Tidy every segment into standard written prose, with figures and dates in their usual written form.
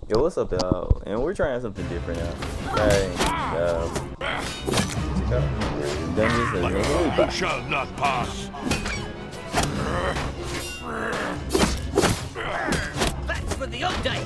Yo, what's up, y'all? And we're trying something different now. Trying, check out Dungeons of naheulbeuk. Shall not pass. That's for the old day.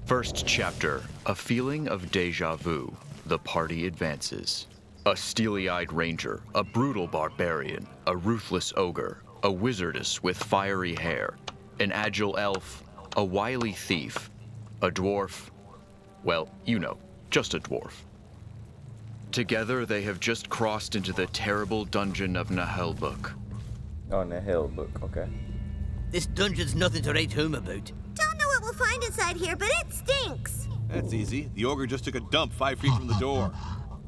First chapter, a feeling of deja vu. The party advances. A steely-eyed ranger, a brutal barbarian, a ruthless ogre, a wizardess with fiery hair, an agile elf, a wily thief, a dwarf, well, you know, just a dwarf. Together, they have just crossed into the terrible dungeon of naheulbeuk. Oh, naheulbeuk, okay. This dungeon's nothing to write home about. Don't know what we'll find inside here, but it stinks. That's easy. The ogre just took a dump 5 feet from the door.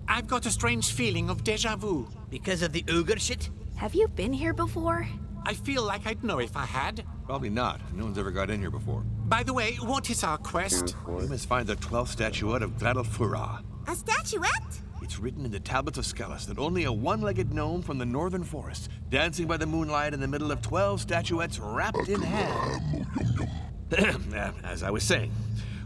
I've got a strange feeling of deja vu. Because of the ogre shit? Have you been here before? I feel like I'd know if I had. Probably not. No one's ever got in here before. By the way, what is our quest? We must find the 12th statuette of Gladalfura. A statuette? It's written in the tablets of Skellis that only a one-legged gnome from the northern forest, dancing by the moonlight in the middle of 12 statuettes wrapped in ham. As I was saying,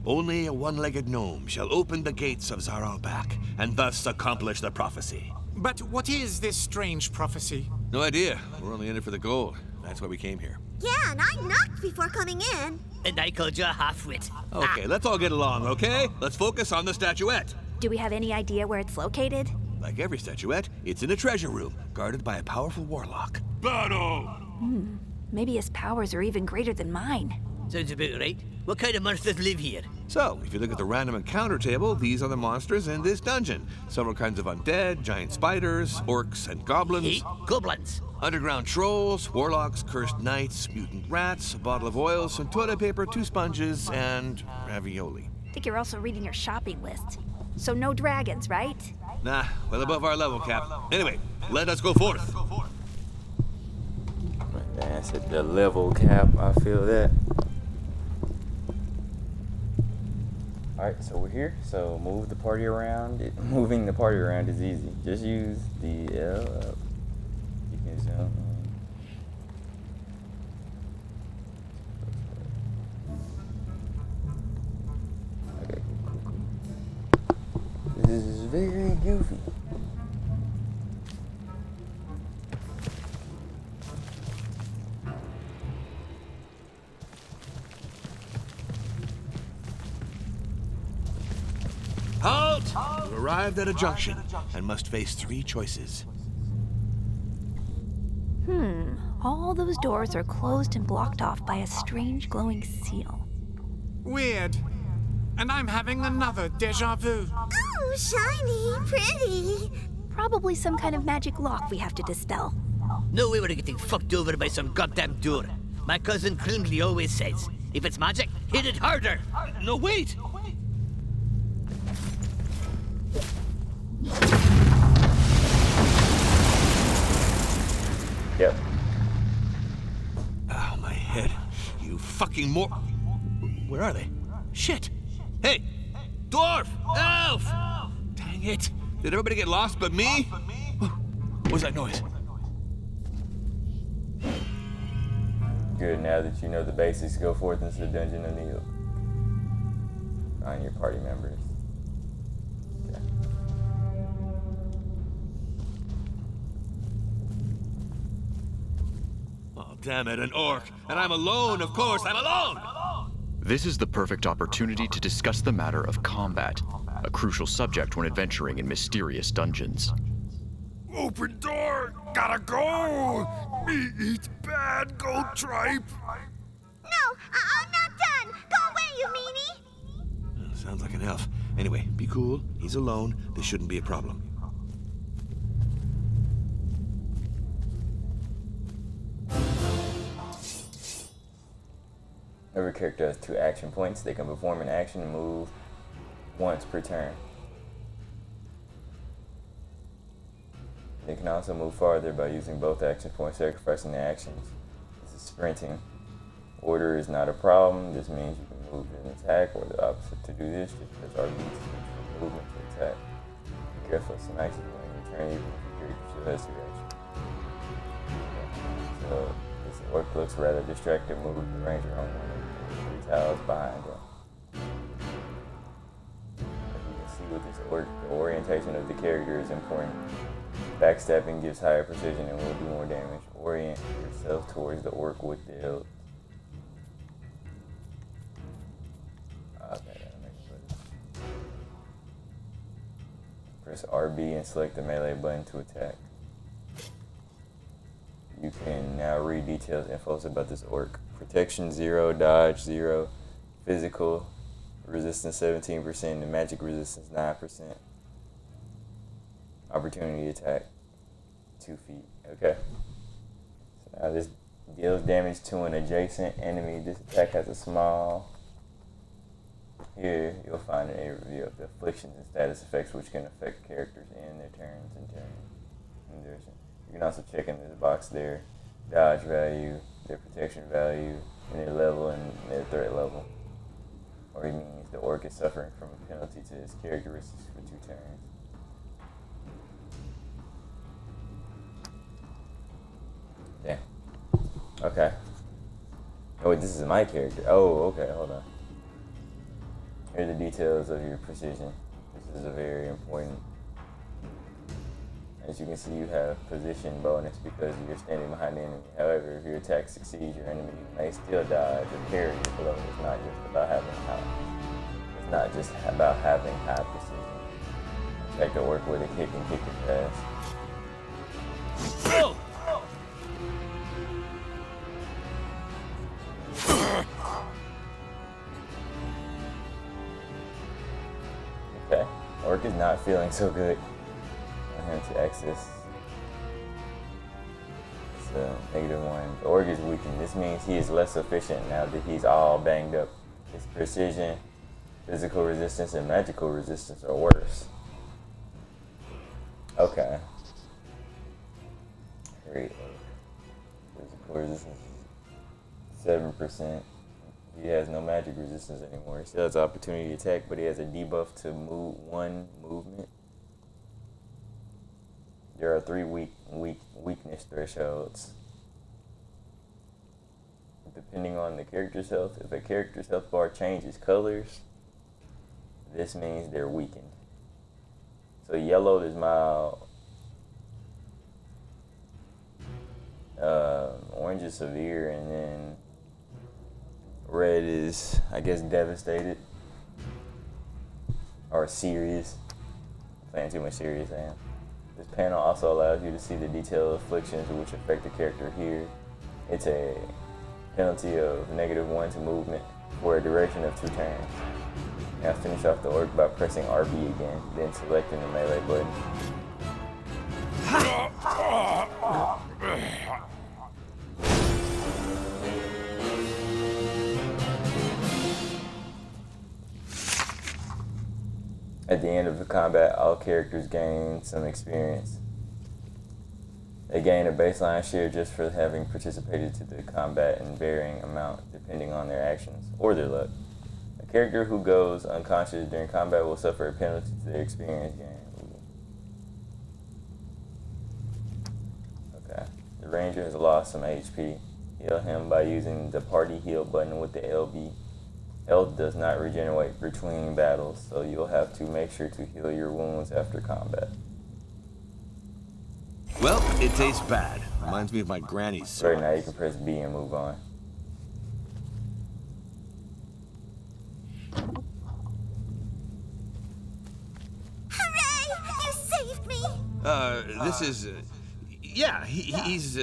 only a one-legged gnome shall open the gates of Naheulbeuk and thus accomplish the prophecy. But what is this strange prophecy? No idea. We're only in it for the gold. That's why we came here. Yeah, and I knocked before coming in. And I called you a half-wit. Okay, let's all get along, okay? Let's focus on the statuette. Do we have any idea where it's located? Like every statuette, it's in a treasure room, guarded by a powerful warlock. Battle! Maybe his powers are even greater than mine. Sounds about right. What kind of monsters live here? So, if you look at the random encounter table, these are the monsters in this dungeon. Several kinds of undead, giant spiders, orcs, and goblins. Hey, goblins. Underground trolls, warlocks, cursed knights, mutant rats, a bottle of oil, some toilet paper, 2 sponges, and ravioli. I think you're also reading your shopping list. So no dragons, right? Nah, well above our level, Cap. Anyway, let us go forth. That's at the level cap, I feel that. Alright, so we're here. So move the party around. Moving the party around is easy. Just use the L up. You can zoom in. Okay, cool. This is very goofy. Halt! You arrived at a junction and must face 3 choices. All those doors are closed and blocked off by a strange glowing seal. Weird. And I'm having another deja vu. Oh, shiny, pretty. Probably some kind of magic lock we have to dispel. No way we're getting fucked over by some goddamn door. My cousin Crundley always says, if it's magic, hit it harder. No, wait! Yep. Oh, my head. You fucking Where are they? Shit! Hey! Dwarf! Elf! Dang it! Did everybody get lost but me? What was that noise? Good, now that you know the basics, go forth into the dungeon of naheulbeuk. Find your party members. Okay. Oh, damn it, an orc. And I'm alone, of course, I'm alone! This is the perfect opportunity to discuss the matter of combat, a crucial subject when adventuring in mysterious dungeons. Open door! Gotta go! Me eat bad gold tripe! No, I'm not done. Go away, you meanie. Sounds like an elf. Anyway, be cool. He's alone. This shouldn't be a problem. Every character has 2 action points. They can perform an action and move once per turn. They can also move farther by using both action points, sacrificing their actions. This is sprinting, Order is not a problem. This means you can move and attack, or the opposite to do this. Just press RB to switch from movement to attack. Be careful, some actions when you turn, even if your character still has your action. Okay. So this orc looks rather distracted. Move the ranger on one of the 3 tiles behind him. As you can see with this orc, the orientation of the character is important. Backstabbing gives higher precision and will do more damage. Orient yourself towards the orc with the hilt. Okay, that'll make it better. Press RB and select the melee button to attack. You can now read details info about this orc. Protection 0, dodge 0, physical resistance 17%, and magic resistance 9%. Opportunity attack 2 feet. Okay. So now this deals damage to an adjacent enemy. This attack has a small. Here you'll find an overview of the afflictions and status effects which can affect characters in their turns and turns. You can also check in this box their dodge value, their protection value, and their level and their threat level. Or it means the orc is suffering from a penalty to his characteristics for 2 turns. Damn. Okay. Oh, wait, this is my character. Oh, okay, hold on. Here are the details of your precision. This is a very important. As you can see, you have position bonus because you're standing behind the enemy. However, if your attack succeeds, your enemy may still dodge or parry your blow. It's not just about having high precision. Attack the orc with a kick and kick it fast. Oh! Okay, orc is not feeling so good. Him to access. It's a -1. The orc is weakened. This means he is less efficient now that he's all banged up. His precision, physical resistance, and magical resistance are worse. Okay. Great. Physical resistance is 7%. He has no magic resistance anymore. He still has the opportunity to attack, but he has a debuff to move 1 movement. There are 3 weakness thresholds. Depending on the character's health, if a character's health bar changes colors, this means they're weakened. So yellow is mild, orange is severe, and then red is, I guess, devastated or serious. I'm playing too much serious, I am. This panel also allows you to see the detailed afflictions which affect the character here. It's a penalty of -1 to movement for a duration of 2 turns. Now finish off the orc by pressing RB again, then selecting the melee button. At the end of the combat, all characters gain some experience. They gain a baseline share just for having participated to the combat in varying amount depending on their actions or their luck. A character who goes unconscious during combat will suffer a penalty to their experience gain. Okay. The ranger has lost some HP. Heal him by using the party heal button with the LB. Health does not regenerate between battles, so you'll have to make sure to heal your wounds after combat. Well, it tastes bad. Reminds me of my granny's. Right now you can press B and move on. Hooray! You saved me! This is, he's,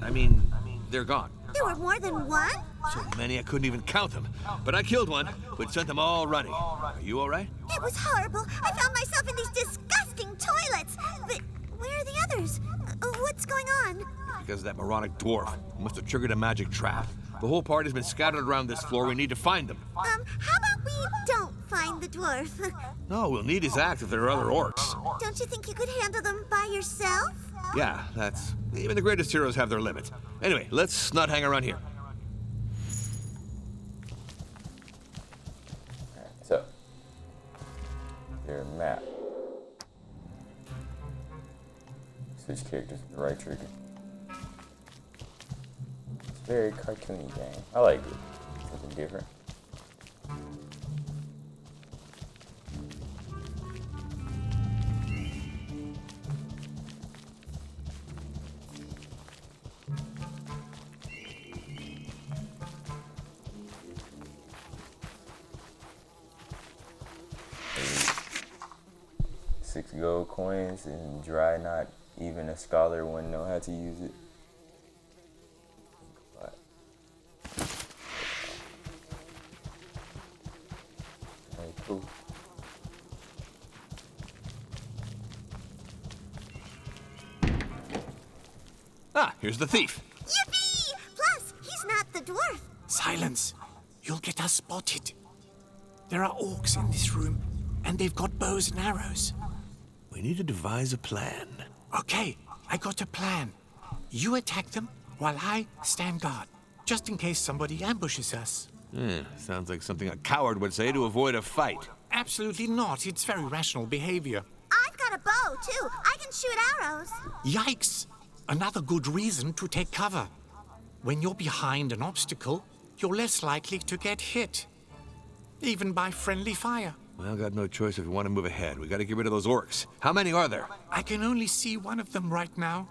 I mean, they're gone. There were more than one? So many I couldn't even count them. But I killed one, which sent them all running. Are you all right? It was horrible. I found myself in these disgusting toilets. But where are the others? What's going on? Because that moronic dwarf must have triggered a magic trap. The whole party's been scattered around this floor. We need to find them. How about we don't find the dwarf? No, we'll need his axe if there are other orcs. Don't you think you could handle them by yourself? Yeah, even the greatest heroes have their limits. Anyway, let's not hang around here. Switch characters with the right trigger. It's a very cartoony game. I like it. Something different. Six gold coins and dry, not even a scholar wouldn't know how to use it. Alright, cool. Ah, here's the thief. Yippee! Plus, he's not the dwarf. Silence. You'll get us spotted. There are orcs in this room, and they've got bows and arrows. We need to devise a plan. Okay, I got a plan. You attack them while I stand guard, just in case somebody ambushes us. Sounds like something a coward would say to avoid a fight. Absolutely not. It's very rational behavior. I've got a bow, too. I can shoot arrows. Yikes! Another good reason to take cover. When you're behind an obstacle, you're less likely to get hit, even by friendly fire. Well, got no choice if we want to move ahead. We got to get rid of those orcs. How many are there? I can only see one of them right now,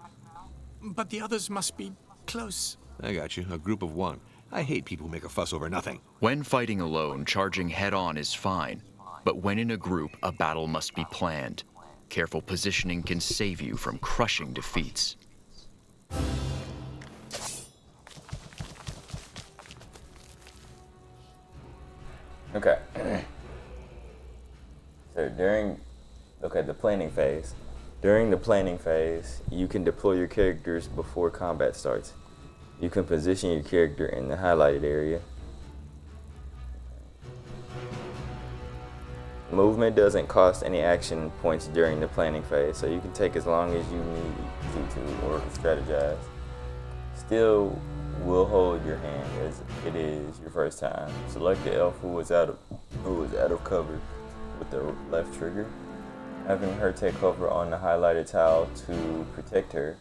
but the others must be close. I got you. A group of one. I hate people who make a fuss over nothing. When fighting alone, charging head-on is fine. But when in a group, a battle must be planned. Careful positioning can save you from crushing defeats. Okay. So the planning phase. During the planning phase, you can deploy your characters before combat starts. You can position your character in the highlighted area. Movement doesn't cost any action points during the planning phase, so you can take as long as you need to or strategize. Still will hold your hand as it is your first time. Select the elf who is out of cover with the left trigger, having her take cover on the highlighted tile to protect her.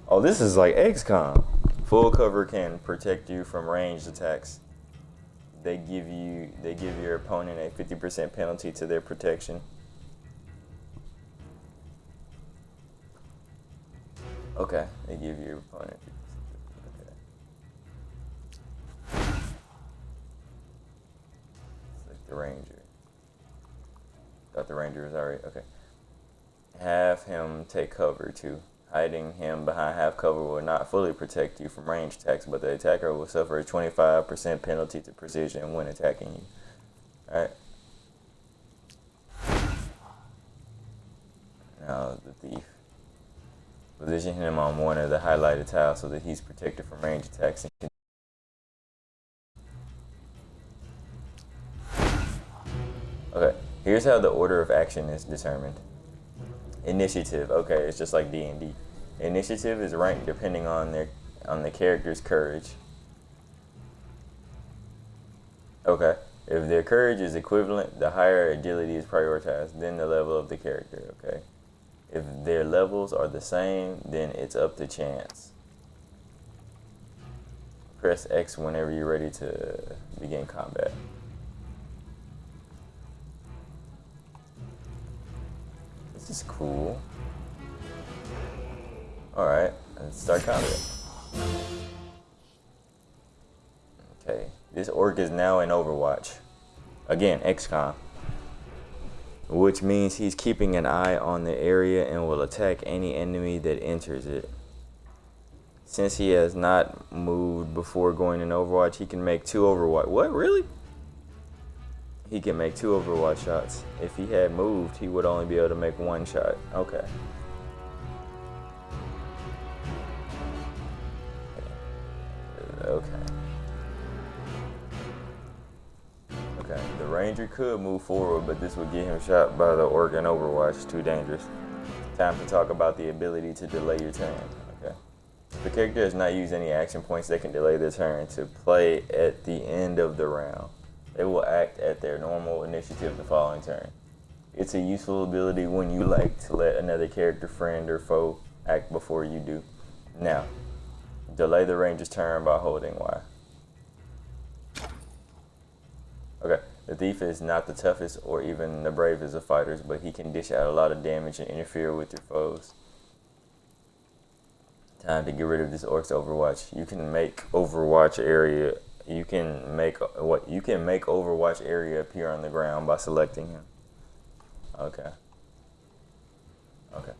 Oh, this is like XCOM. Full cover can protect you from ranged attacks. They give your opponent a 50% penalty to their protection. Okay, they give your opponent 50%. Okay. Select the ranger. Thought the ranger was already okay. Have him take cover too. Hiding him behind half cover will not fully protect you from ranged attacks, but the attacker will suffer a 25% penalty to precision when attacking you. Alright. Now the thief. Position him on one of the highlighted tiles so that he's protected from ranged attacks. Okay, here's how the order of action is determined. Initiative. Okay, it's just like D&D. Initiative is ranked depending on the character's courage. Okay, if their courage is equivalent, the higher agility is prioritized, then the level of the character. Okay, if their levels are the same, then it's up to chance. Press X whenever you're ready to begin combat. This is cool. Alright, let's start combat. Okay, this orc is now in Overwatch. Again, XCOM. Which means he's keeping an eye on the area and will attack any enemy that enters it. Since he has not moved before going in Overwatch, he can make 2 Overwatch. What, really? He can make 2 Overwatch shots. If he had moved, he would only be able to make 1 shot. Okay. Okay. Okay. The ranger could move forward, but this would get him shot by the orc in Overwatch. It's too dangerous. Time to talk about the ability to delay your turn. Okay. If the character has not used any action points, they can delay their turn to play at the end of the round. They will act at their normal initiative the following turn. It's a useful ability when you like to let another character, friend, or foe act before you do. Now, delay the ranger's turn by holding Y. Okay, the thief is not the toughest or even the bravest of fighters, but he can dish out a lot of damage and interfere with your foes. Time to get rid of this orc's Overwatch. You can make Overwatch area. You can make Overwatch area appear on the ground by selecting him. Okay. Okay.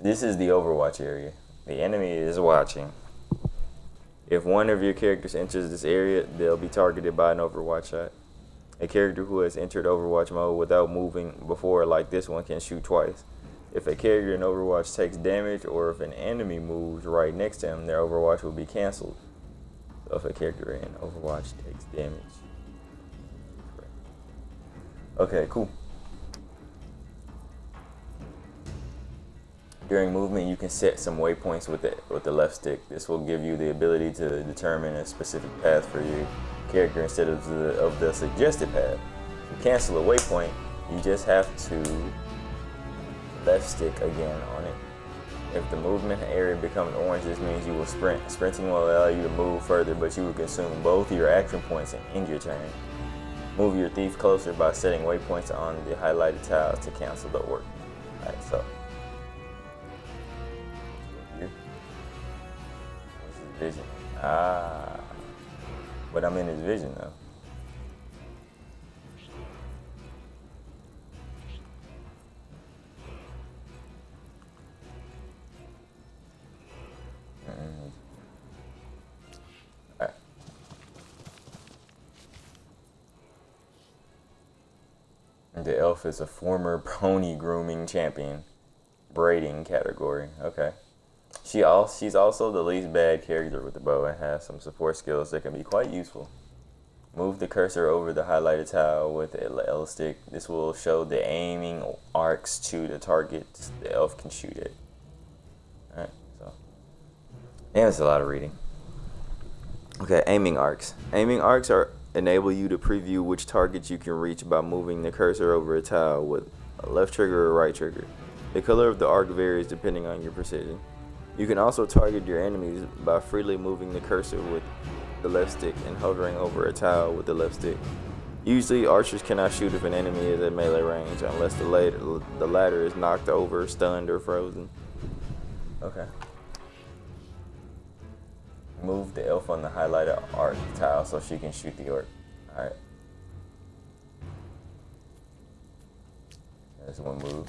This is the Overwatch area. The enemy is watching. If one of your characters enters this area, they'll be targeted by an Overwatch shot. A character who has entered Overwatch mode without moving before, like this one, can shoot twice. If a character in Overwatch takes damage, or if an enemy moves right next to him, their Overwatch will be cancelled. So if a character in Overwatch takes damage. Okay, cool. During movement, you can set some waypoints with the left stick. This will give you the ability to determine a specific path for your character instead of the suggested path. To cancel a waypoint, you just have to left stick again on it. If the movement area becomes orange, this means you will sprint. Sprinting will allow you to move further, but you will consume both your action points and end your turn. Move your thief closer by setting waypoints on the highlighted tiles to cancel the orc. Alright, so here. This is vision. But I'm in his vision though. Alright. The elf is a former pony grooming champion. Braiding category. Okay. She's also the least bad character with the bow and has some support skills that can be quite useful. Move the cursor over the highlighted tile with the L stick. This will show the aiming arcs to the targets the elf can shoot at. Alright, so. And it's a lot of reading. Okay, aiming arcs. Aiming arcs enable you to preview which targets you can reach by moving the cursor over a tile with a left trigger or right trigger. The color of the arc varies depending on your precision. You can also target your enemies by freely moving the cursor with the left stick and hovering over a tile with the left stick. Usually, archers cannot shoot if an enemy is at melee range unless the latter is knocked over, stunned, or frozen. Okay. Move the elf on the highlighted arc tile so she can shoot the orc. Alright. That's one move.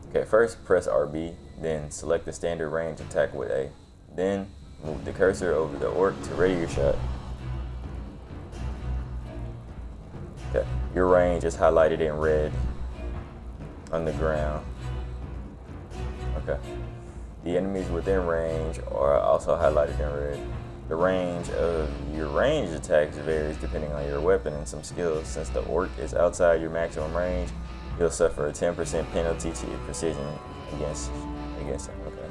Okay, first press RB, then select the standard range attack with A. Then move the cursor over the orc to ready your shot. Okay, your range is highlighted in red on the ground. Okay. The enemies within range are also highlighted in red. The range of your ranged attacks varies depending on your weapon and some skills. Since the orc is outside your maximum range, you'll suffer a 10% penalty to your precision against him. Okay.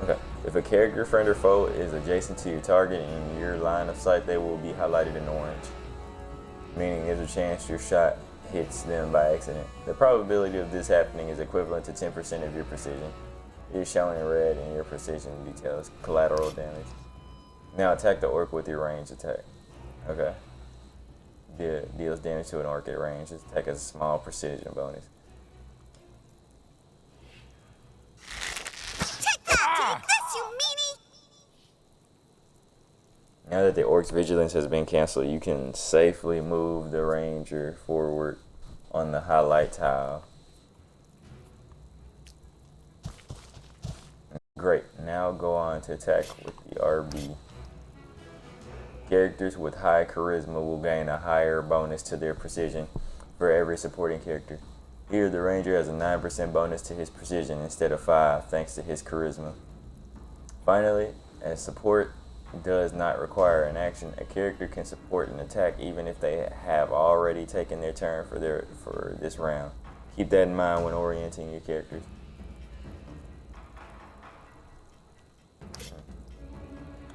Okay. If a character, friend, or foe is adjacent to your target in your line of sight, they will be highlighted in orange, meaning there's a chance your shot hits them by accident. The probability of this happening is equivalent to 10% of your precision. It is shown in red in your precision details, collateral damage. Now attack the orc with your range attack. Okay. Deals damage to an orc at range. This attack has a small precision bonus. Take that! Take this, you meanie! Now that the orc's vigilance has been canceled, you can safely move the ranger forward on the highlight tile. Great, now go on to attack with the RB. Characters with high charisma will gain a higher bonus to their precision for every supporting character. Here, the ranger has a 9% bonus to his precision instead of 5 thanks to his charisma. Finally, as support does not require an action, a character can support an attack even if they have already taken their turn for this round. Keep that in mind when orienting your characters.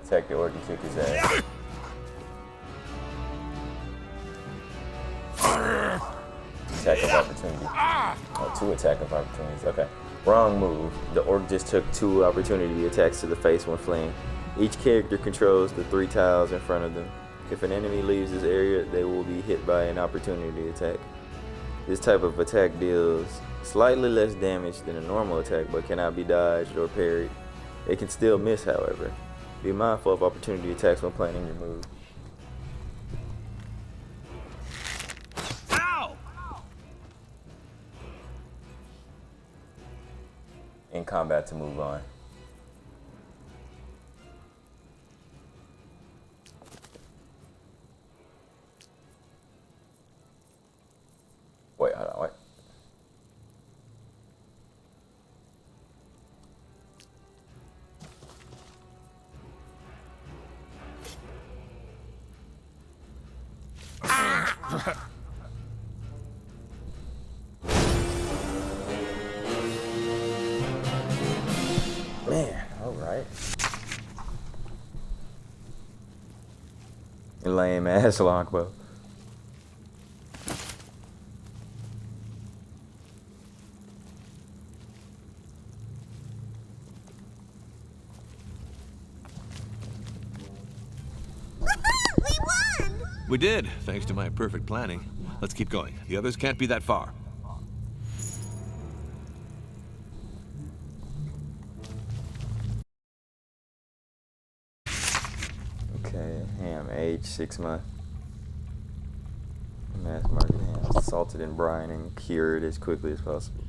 Attack the orc and kick his ass. attack of opportunity. Oh, 2 attack of opportunities. Okay. Wrong move. The orc just took 2 opportunity attacks to the face when fleeing. Each character controls the 3 tiles in front of them. If an enemy leaves this area, they will be hit by an opportunity attack. This type of attack deals slightly less damage than a normal attack, but cannot be dodged or parried. It can still miss, however. Be mindful of opportunity attacks when planning your move. Ow! In combat to move on. Wait, hold on, wait. Man, alright. Lame ass longbow. We won! We did, thanks to my perfect planning. Let's keep going. The others can't be that far. Okay, ham, age 6 months. Mass market ham, salted in brine and cured as quickly as possible.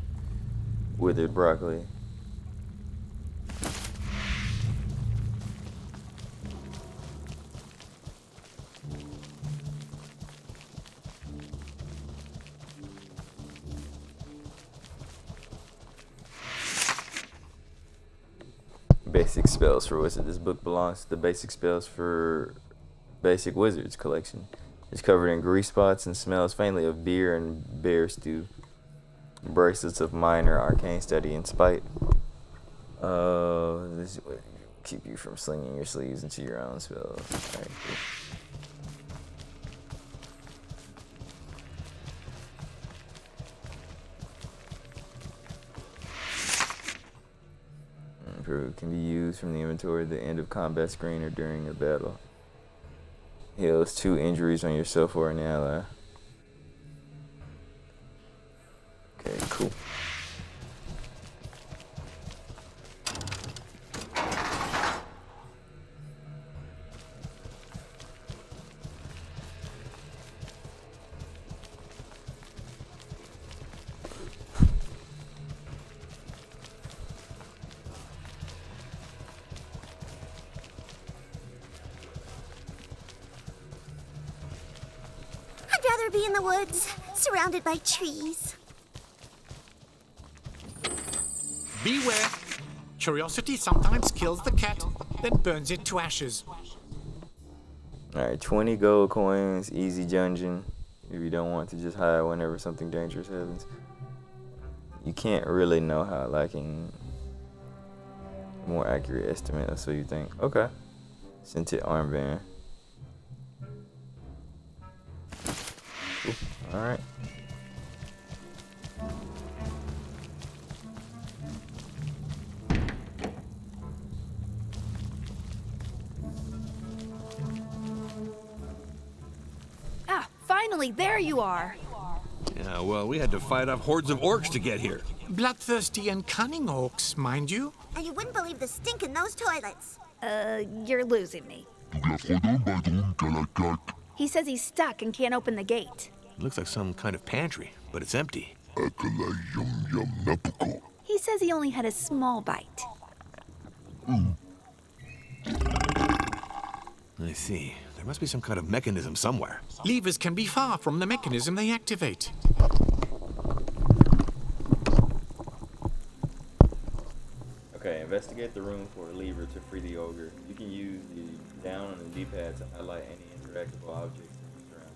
Withered broccoli. Basic spells for wizards. This book belongs to the basic spells for basic wizards collection. It's covered in grease spots and smells faintly of beer and bear stew. Bracelets of minor arcane study and spite. This will keep you from slinging your sleeves into your own spells. Alright, cool. Can be used from the inventory at the end of combat screen or during a battle. Heals 2 injuries on yourself or an ally. Okay, cool. I'd rather be in the woods, surrounded by trees. Beware. Curiosity sometimes kills the cat, then burns it to ashes. Alright, 20 gold coins, easy dungeon. If you don't want to just hide whenever something dangerous happens. You can't really know how lacking more accurate estimate, or so you think. Okay. Scented armband. Alright. Ah, finally, there you are. Yeah, well, we had to fight off hordes of orcs to get here. Bloodthirsty and cunning orcs, mind you. And you wouldn't believe the stink in those toilets. You're losing me. He says he's stuck and can't open the gate. It looks like some kind of pantry, but it's empty. He says he only had a small bite. I see. There must be some kind of mechanism somewhere. Levers can be far from the mechanism they activate. Okay, investigate the room for a lever to free the ogre. You can use the down on the D-pad to highlight any interactable objects in your surroundings.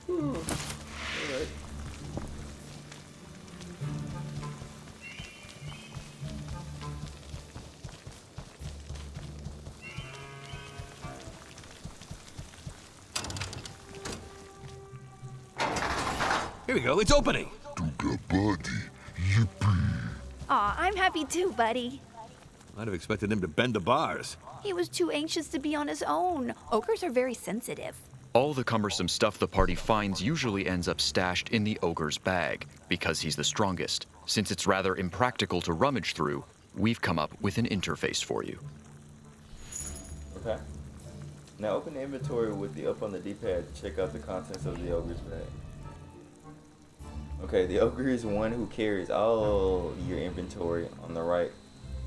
Alright. Here we go, it's opening. Aw, I'm happy too, buddy. I'd have expected him to bend the bars. He was too anxious to be on his own. Ogres are very sensitive. All the cumbersome stuff the party finds usually ends up stashed in the ogre's bag, because he's the strongest. Since it's rather impractical to rummage through, we've come up with an interface for you. Okay. Now open the inventory with the up on the D-pad to check out the contents of the ogre's bag. Okay, the ogre is one who carries all your inventory on the right,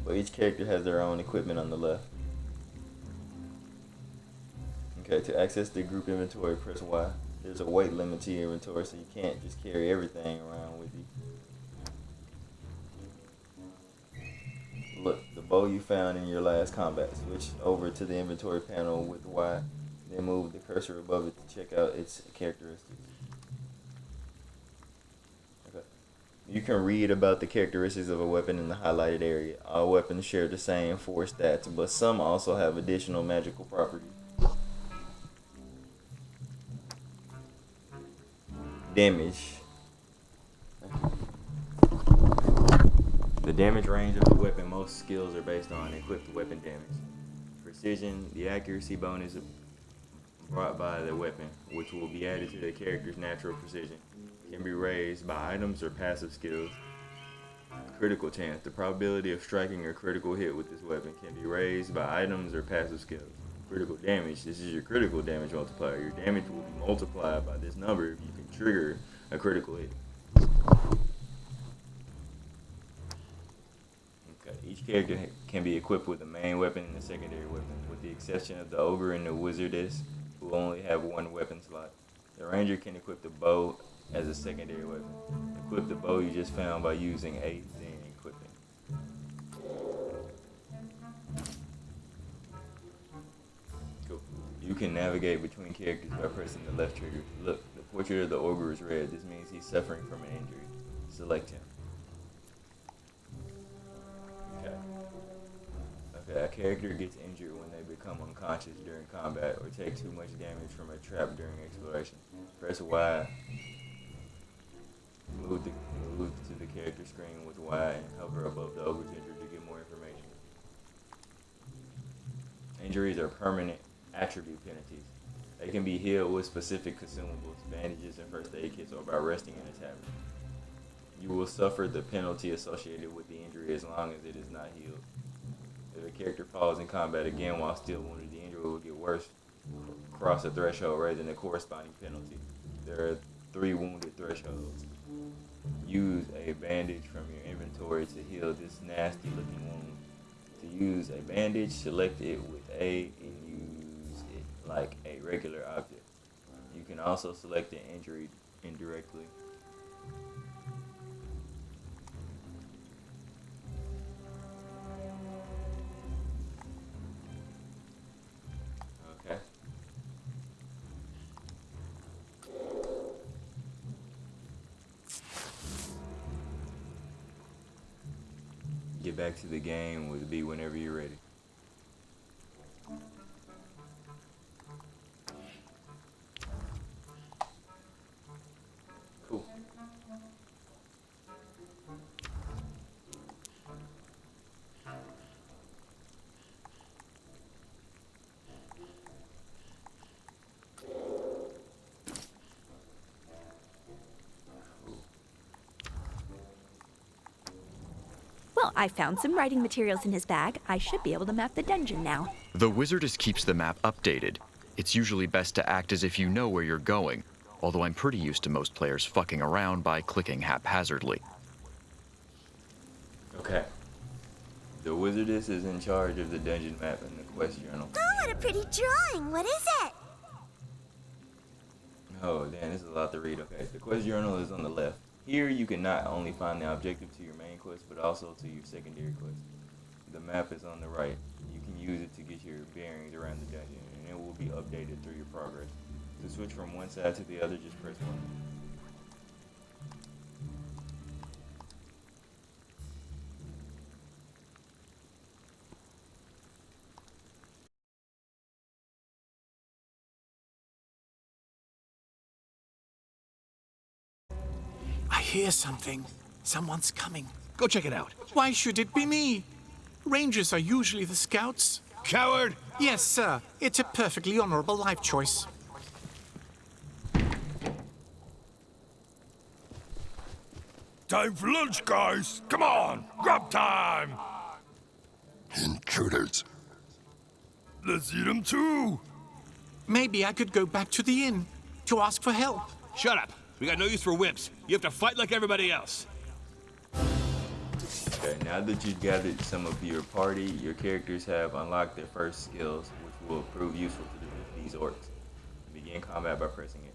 but each character has their own equipment on the left. Okay, to access the group inventory, press Y. There's a weight limit to your inventory, so you can't just carry everything around with you. Look, the bow you found in your last combat. Switch over to the inventory panel with Y, then move the cursor above it to check out its characteristics. Okay. You can read about the characteristics of a weapon in the highlighted area. All weapons share the same 4 stats, but some also have additional magical properties. Damage. The damage range of the weapon. Most skills are based on equipped weapon damage. Precision. The accuracy bonus brought by the weapon, which will be added to the character's natural precision, can be raised by items or passive skills. Critical chance. The probability of striking a critical hit with this weapon can be raised by items or passive skills. Critical damage. This is your critical damage multiplier. Your damage will be multiplied by this number if you can trigger a critical hit. Okay. Each character can be equipped with a main weapon and a secondary weapon, with the exception of the ogre and the wizardess, who only have one weapon slot. The ranger can equip the bow as a secondary weapon. Equip the bow you just found by using A, then equipping. Cool. You can navigate between characters by pressing the left trigger. Look, the portrait of the ogre is red. This means he's suffering from an injury. Select him. Okay, a character gets injured when they become unconscious during combat or take too much damage from a trap during exploration. Press Y. Move to the character screen with Y and hover above the ogre's injury to get more information. Injuries are permanent attribute penalties. They can be healed with specific consumables, bandages, and first aid kits, or by resting in a tavern. You will suffer the penalty associated with the injury as long as it is not healed. If a character falls in combat again while still wounded, the injury will get worse. Cross a threshold, raising a corresponding penalty. There are 3 wounded thresholds. Use a bandage from your inventory to heal this nasty looking wound. To use a bandage, select it with A and use it like a regular object. You can also select an injury indirectly. Okay. Get back to the game with B whenever you're ready. Cool. Well, I found some writing materials in his bag. I should be able to map the dungeon now. The wizardess keeps the map updated. It's usually best to act as if you know where you're going, although I'm pretty used to most players fucking around by clicking haphazardly. Okay. The wizardess is in charge of the dungeon map and the quest journal. Oh, what a pretty drawing. What is it? Oh, damn, this is a lot to read. Okay, the quest journal is on the left. Here, you can not only find the objective to your main quest, but also to your secondary quest. The map is on the right. You can use it to get your bearings around the dungeon, and it will be updated through your progress. To switch from one side to the other, just press 1. hear something. Someone's coming. Go check it out. Why should it be me? Rangers are usually the scouts. Coward! Yes, sir. It's a perfectly honorable life choice. Time for lunch, guys. Come on, grub time. Intruders. Let's eat them too. Maybe I could go back to the inn to ask for help. Shut up. We got no use for wimps. You have to fight like everybody else. Okay, now that you've gathered some of your party, your characters have unlocked their first skills, which will prove useful to these orcs. Begin combat by pressing X.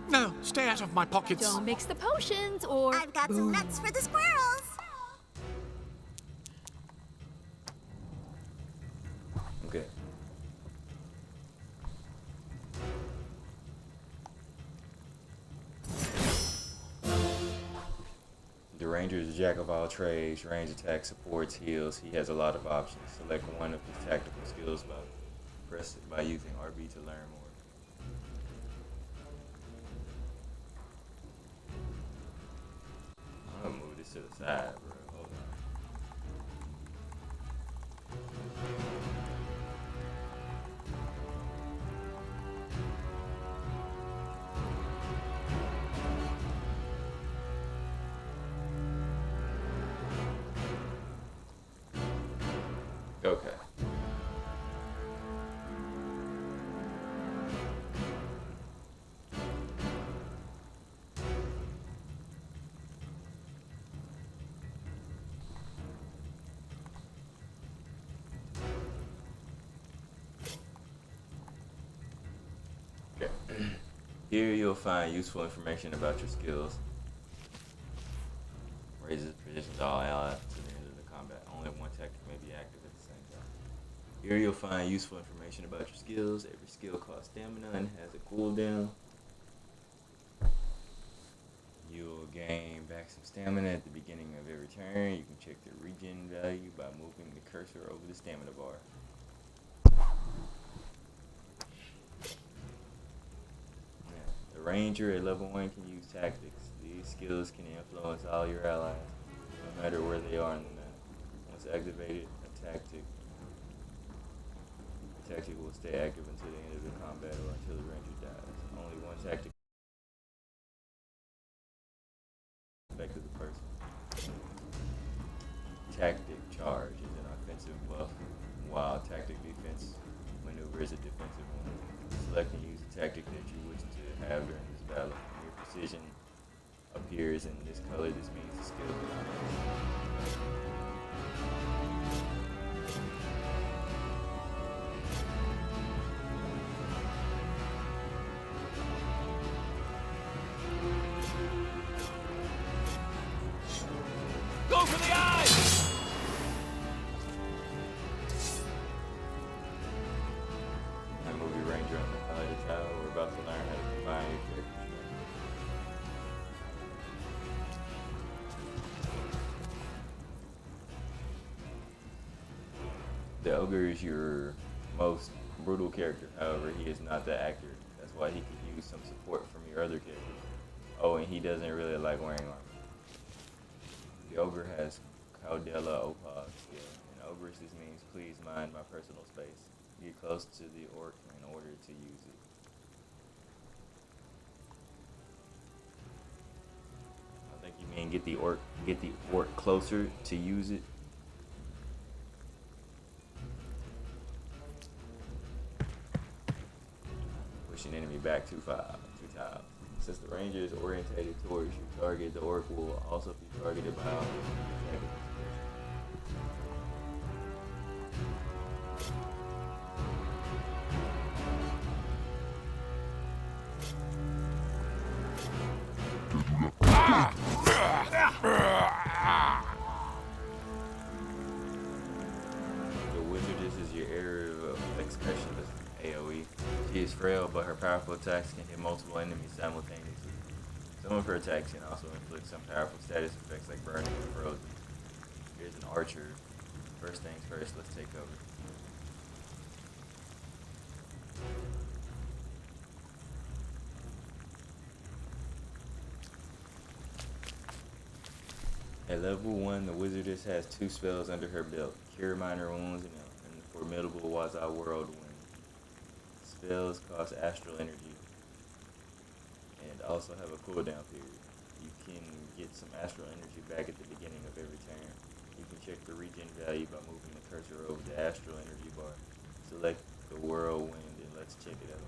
No, stay out of my pockets. Don't mix the potions or. I've got some nuts for the squirrels. Okay. The ranger is a jack of all trades. Range attack, supports, heals. He has a lot of options. Select one of his tactical skills by using RB to learn more. I'm gonna move this to the side, bro. Hold on. Okay. Here you'll find useful information about your skills. Raises positions all allies to the end of the combat. Only one tactic may be active at the same time. Here you'll find useful information about your skills. Every skill costs stamina and has a cooldown. You'll gain back some stamina at the beginning of every turn. You can check the regen value by moving the cursor over the stamina bar. Ranger at level 1 can use tactics. These skills can influence all your allies, no matter where they are in the map. Once activated, a tactic will stay active until the end of the combat or until the ranger dies. Only one tactic affected the person. Tactic charge is an offensive buff, while tactic defense maneuver is a defensive one. Select and use a tactic that you wish to have during this battle. When your precision appears in this color, this means the skill Go for the eyes! That movie Ranger on the highlighted tile. We're about to learn how to combine your characters. The ogre is your most brutal character. However, he is not that accurate. That's why he could use some support from your other characters. Oh, and he doesn't really like wearing armor. The ogre has Caudella Opal skill. In ogres, this means please mind my personal space. Get close to the orc in order to use it. I think you mean get the orc closer to use it. Push an enemy back 2 tiles. Since the ranger is orientated towards your target, the orc will also be targeted by all enemies. is frail, but her powerful attacks can hit multiple enemies simultaneously. Some of her attacks can also inflict some powerful status effects like burning and frozen. Here's an archer. First things first, let's take cover. At level 1, the wizardess has 2 spells under her belt, Cure Minor Wounds and the formidable Waza Whirlwind. Spells cost astral energy and also have a cooldown period. You can get some astral energy back at the beginning of every turn. You can check the regen value by moving the cursor over the astral energy bar. Select the whirlwind and let's check it out.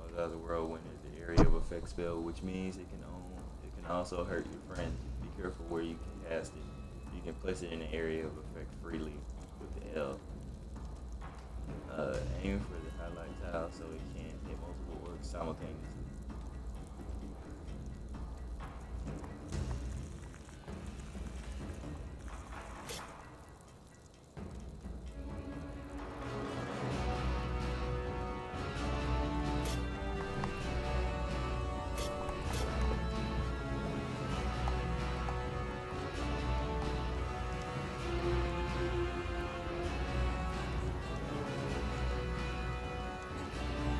Waza's Whirlwind is the area of effect spell, which means it can also hurt your friends. Be careful where you can cast it. You can place it in an area of effect freely with the L. Aim for the highlight tile so it can hit multiple orcs simultaneously.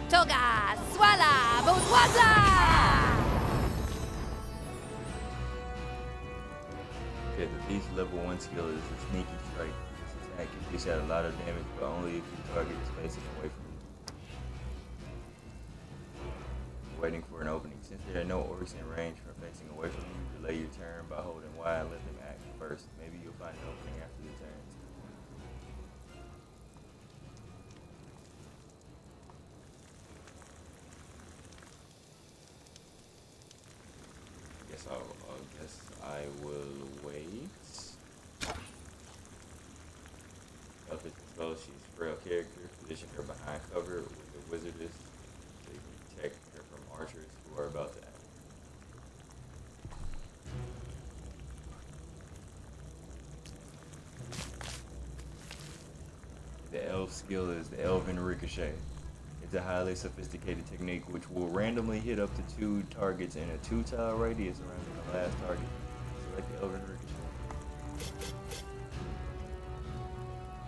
Toga, swala, bourgeoisa! Okay, the thief's level 1 skill is a sneaky strike. This attack can dish out a lot of damage, but only if your target is facing away from you. Waiting for an opening. Since there are no orcs in range from facing away from you, delay your turn by holding Y and let them act first. Maybe you'll find an opening after the turn. Guess I will wait. Up as well, she's a frail character. Position her behind cover with the wizardess so you can protect her from archers who are about to act. The elf skill is the Elven Ricochet. It's a highly sophisticated technique which will randomly hit up to 2 targets in a 2-tile radius around the last target. Select the Elven Ricochet.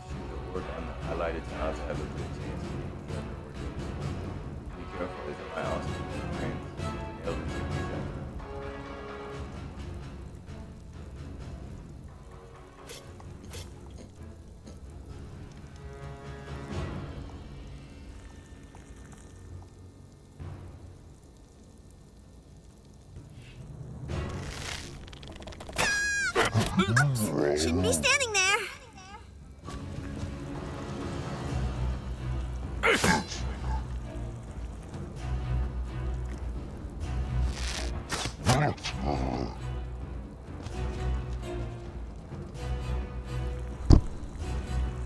Shoot the orc on the highlighted tile to have a good chance of hitting the other orc. Be careful, as it might also be friends with an Elven Ricochet. Shouldn't be standing there.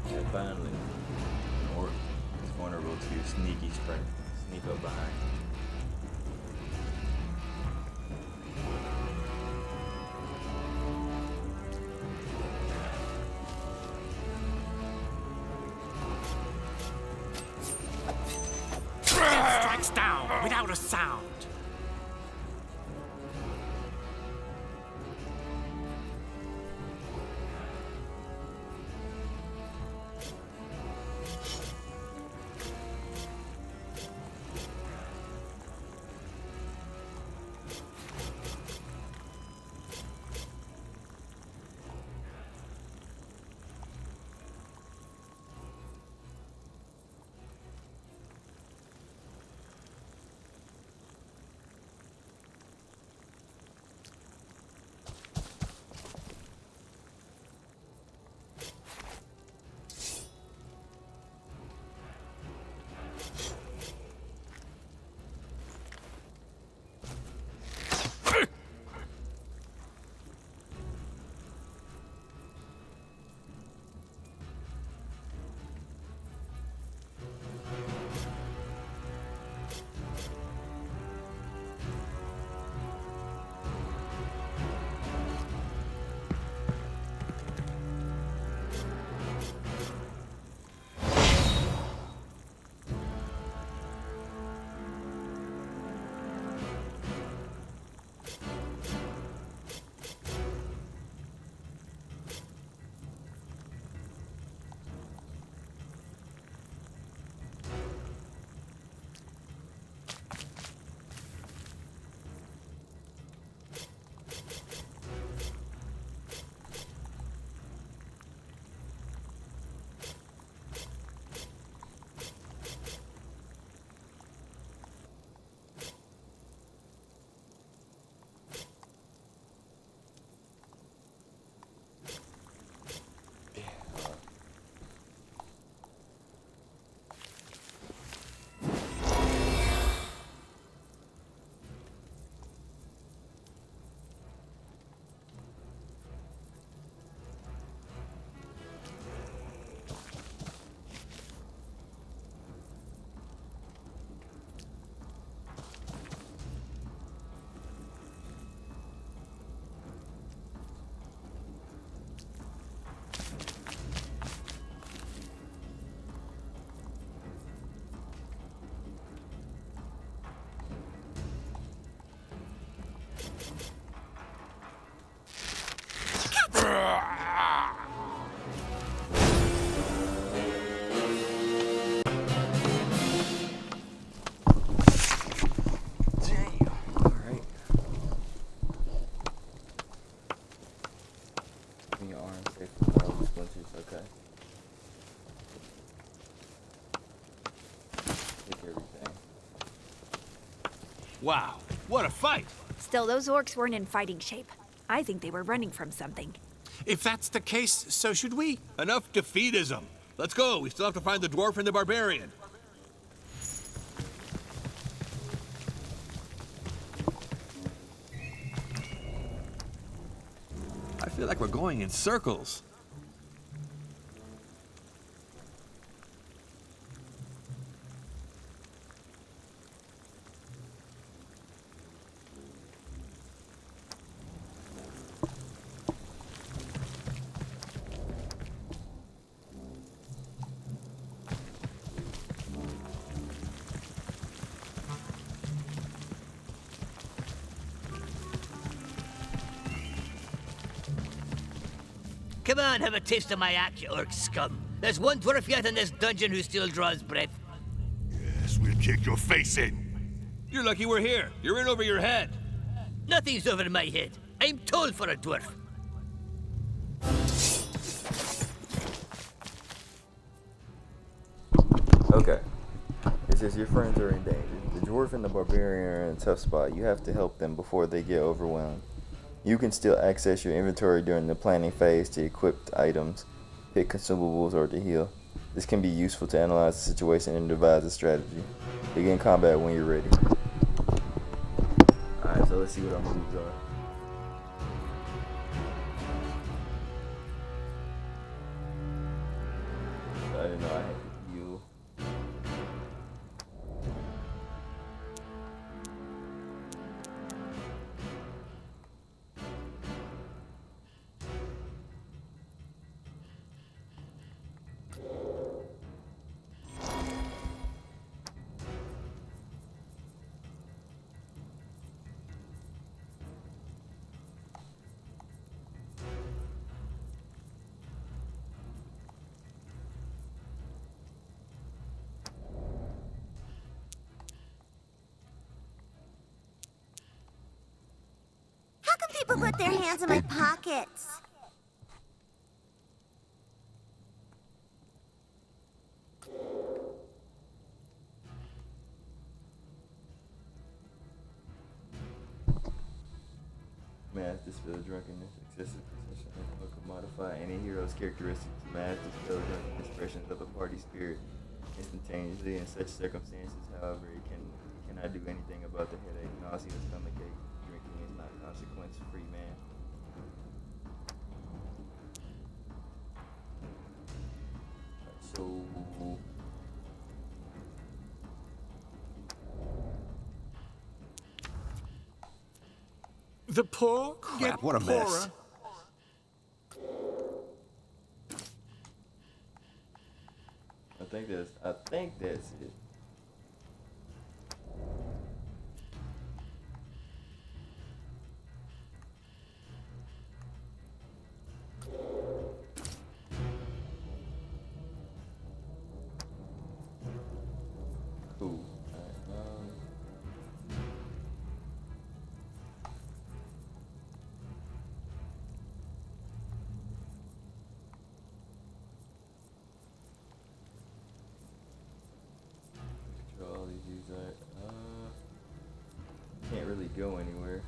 And finally, an orc is vulnerable to your sneaky strike. Sneak up behind you. Strikes down without a sound. Keeping your arm safe from all the splinters, okay. Take everything. Wow, what a fight! Still, those orcs weren't in fighting shape. I think they were running from something. If that's the case, so should we. Enough defeatism. Let's go. We still have to find the dwarf and the barbarian. I feel like we're going in circles. Come on, have a taste of my axe, you orc scum. There's one dwarf yet in this dungeon who still draws breath. Yes, we'll kick your face in. You're lucky we're here. You're in over your head. Nothing's over my head. I'm tall for a dwarf. Okay. It says your friends are in danger. The dwarf and the barbarian are in a tough spot. You have to help them before they get overwhelmed. You can still access your inventory during the planning phase to equip items, pick consumables, or to heal. This can be useful to analyze the situation and devise a strategy. Begin combat when you're ready. Alright, so let's see what our moves are. So I didn't know I had to heal. How come people put their hands in my pockets? Math, dispel drunkenness, excessive possession, and can modify any hero's characteristics. Math, dispel drunkenness, expressions of a party spirit instantaneously. In such circumstances, however, it cannot do anything about the headache, nausea, or stomachache. Drinking is not consequence-free, man. So The poor get Crap, what a poorer. mess. I think that's it. Cool. Alright, control all these use that. Can't really go anywhere.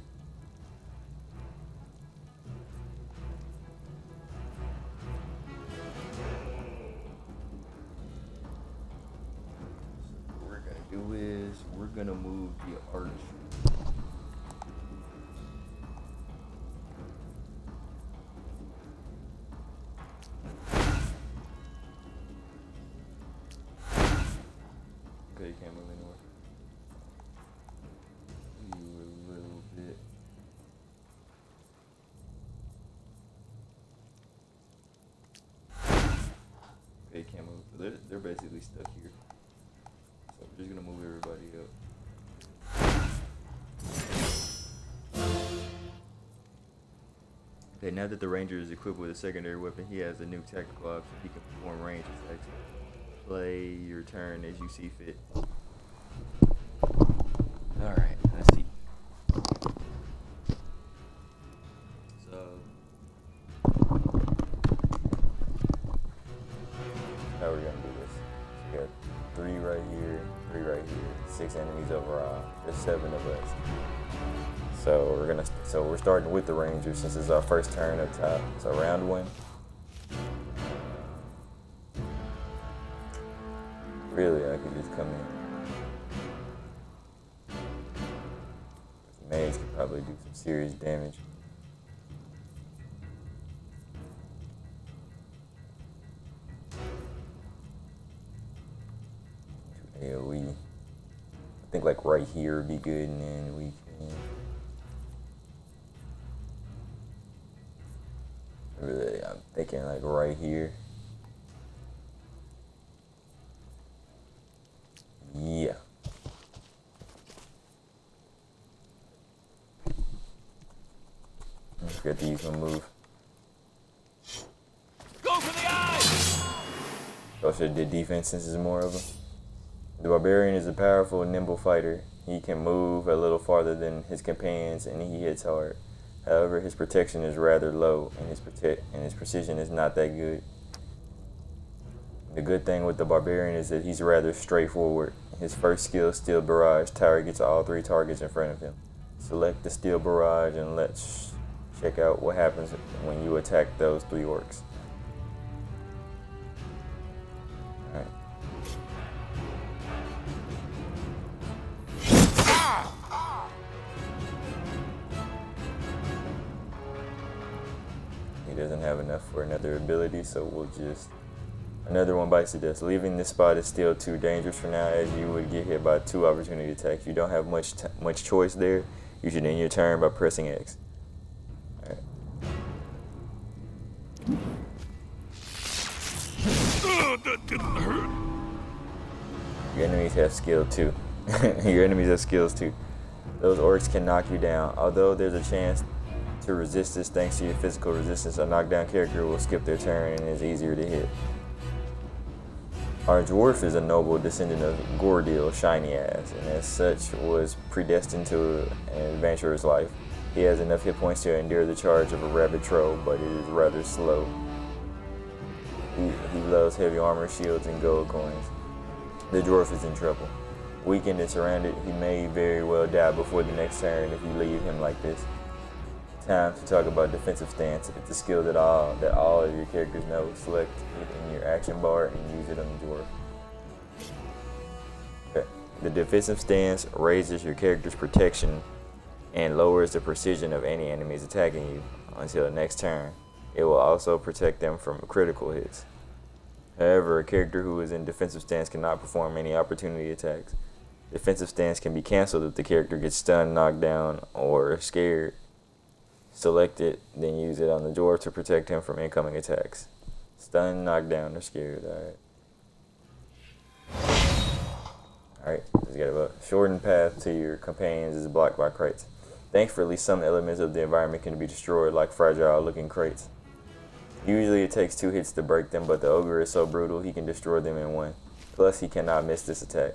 What we're gonna do is we're gonna move the arch. Okay, you can't move anywhere. You a little bit. Okay, you can't move. So they're basically stuck here. So we're just gonna move everybody up. Okay, now that the ranger is equipped with a secondary weapon, he has a new tactical option. He can perform range attacks. Play your turn as you see fit. Alright, let's see. So 6 enemies overall. There's 7 of us. So we're starting with the ranger since it's our first turn up top. So round 1. Really, I could just come in. Mage could probably do some serious damage. AoE. I think like right here would be good, and then we can. Really, I'm thinking like right here. Yeah. I forgot to use my move. Go for the eyes! I should have did defense since there's more of them. The barbarian is a powerful and nimble fighter. He can move a little farther than his companions and he hits hard. However, his protection is rather low and his precision is not that good. The good thing with the barbarian is that he's rather straightforward. His first skill, Steel Barrage, targets all 3 targets in front of him. Select the Steel Barrage and let's check out what happens when you attack those 3 orcs. Alright. He doesn't have enough for another ability, so we'll just... Another one bites the dust. Leaving this spot is still too dangerous for now, as you would get hit by 2 opportunity attacks. You don't have much choice there. You should end your turn by pressing X. Alright. That didn't hurt. Your enemies have skill too. Your enemies have skills too. Those orcs can knock you down. Although there's a chance to resist this thanks to your physical resistance, a knockdown character will skip their turn and is easier to hit. Our dwarf is a noble descendant of Gordil, Shiny Ass, and as such was predestined to an adventurer's life. He has enough hit points to endure the charge of a rabid troll, but it is rather slow. He loves heavy armor, shields, and gold coins. The dwarf is in trouble. Weakened and surrounded, he may very well die before the next turn if you leave him like this. Time to talk about defensive stance. It's a skill that all of your characters know. Select it in your action bar and use it on the dwarf. Okay. The defensive stance raises your character's protection and lowers the precision of any enemies attacking you until the next turn. It will also protect them from critical hits. However, a character who is in defensive stance cannot perform any opportunity attacks. Defensive stance can be cancelled if the character gets stunned, knocked down, or scared. Select it, then use it on the dwarf to protect him from incoming attacks. Stunned, knocked down, or scared. Alright, let's get a shortened path to your companions is blocked by crates. Thankfully, some elements of the environment can be destroyed, like fragile-looking crates. Usually it takes 2 hits to break them, but the ogre is so brutal he can destroy them in 1. Plus, he cannot miss this attack.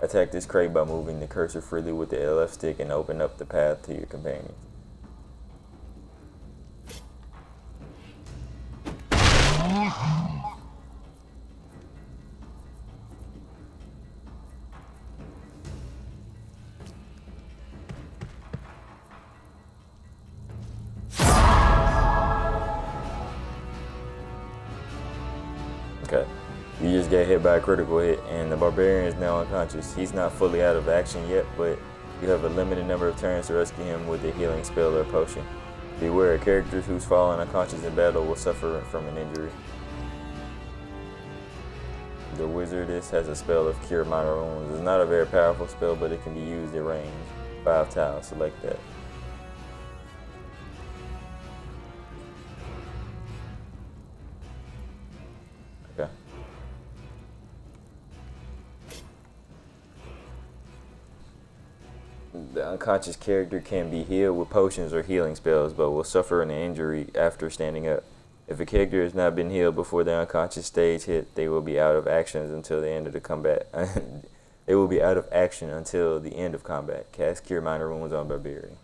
Attack this crate by moving the cursor freely with the LF stick and open up the path to your companions. Okay, you just get hit by a critical hit and the barbarian is now unconscious. He's not fully out of action yet, but you have a limited number of turns to rescue him with a healing spell or potion. Beware, characters who's fallen unconscious in battle will suffer from an injury. The wizardess has a spell of Cure Minor Wounds. It's not a very powerful spell, but it can be used at range. 5 tiles, select that. Okay. The unconscious character can be healed with potions or healing spells, but will suffer an injury after standing up. If a character has not been healed before the unconscious stage hit, they will be out of actions until the end of the combat. They will be out of action until the end of combat. Cast Cure Minor Wounds on Barbarian.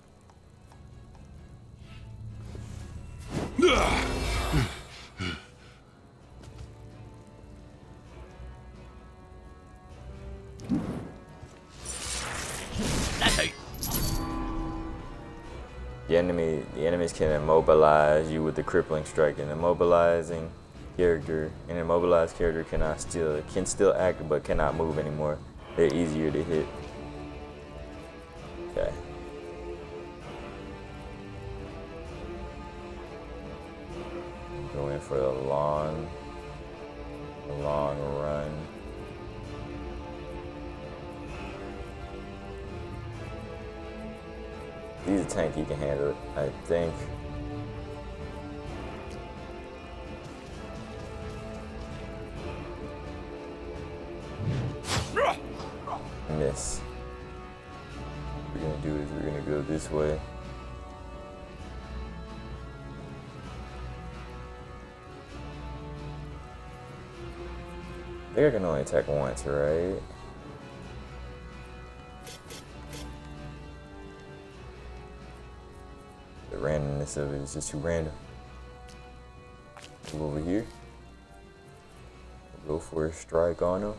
damage can immobilize you with the crippling strike. An immobilized character can still act but cannot move anymore. They're easier to hit. Okay. Go in for the long run. He's a tank, he can handle it, I think. Miss. What we're gonna do is we're gonna go this way. I think I can only attack once, right? The randomness of it is just too random. Move over here. Go for a strike on him.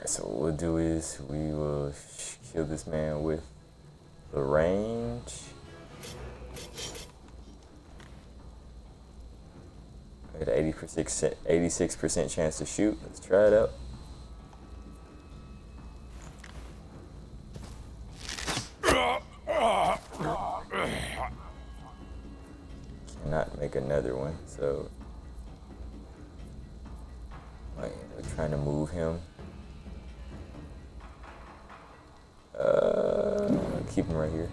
So what we'll do is we will kill this man with the range. I got an 86% chance to shoot. Let's try it out. Cannot make another one, so I'm trying to move him. Keep him right here.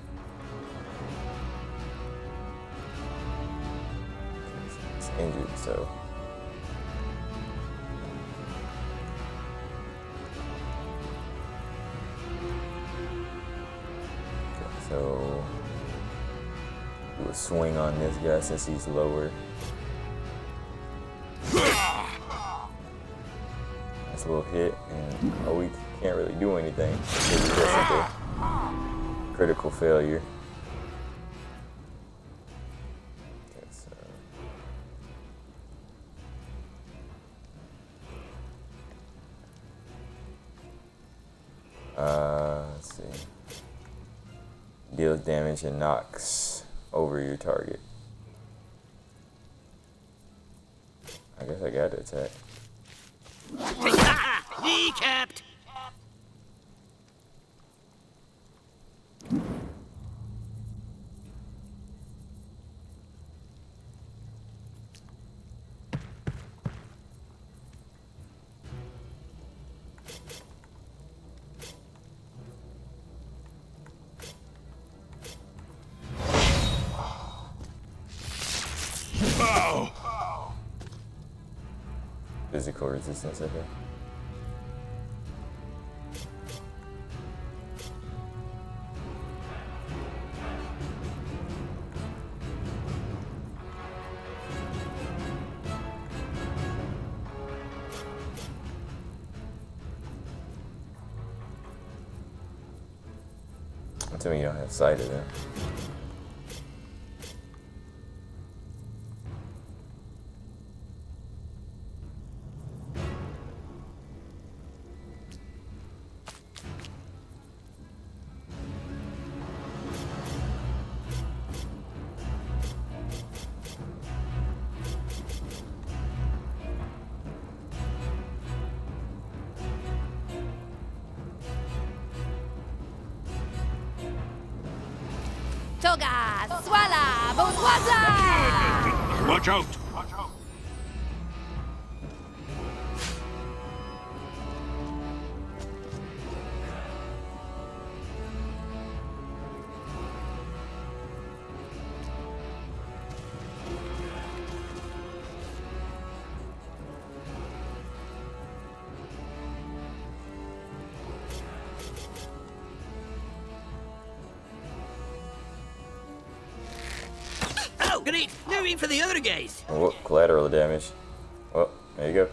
He's injured, so. Okay, so do a swing on this guy since he's lower. Nice little hit, and oh, we can't really do anything. Critical failure. Okay, so let's see. Deals damage and knocks over your target. I guess I got to attack. Kneecapped! Physical resistance, I think. Tell me you don't have sight of them. Toga, swala, bourgeoise! Watch out! Oh, great! Now aim for the other guys. Oh, collateral damage. Oh, there you go.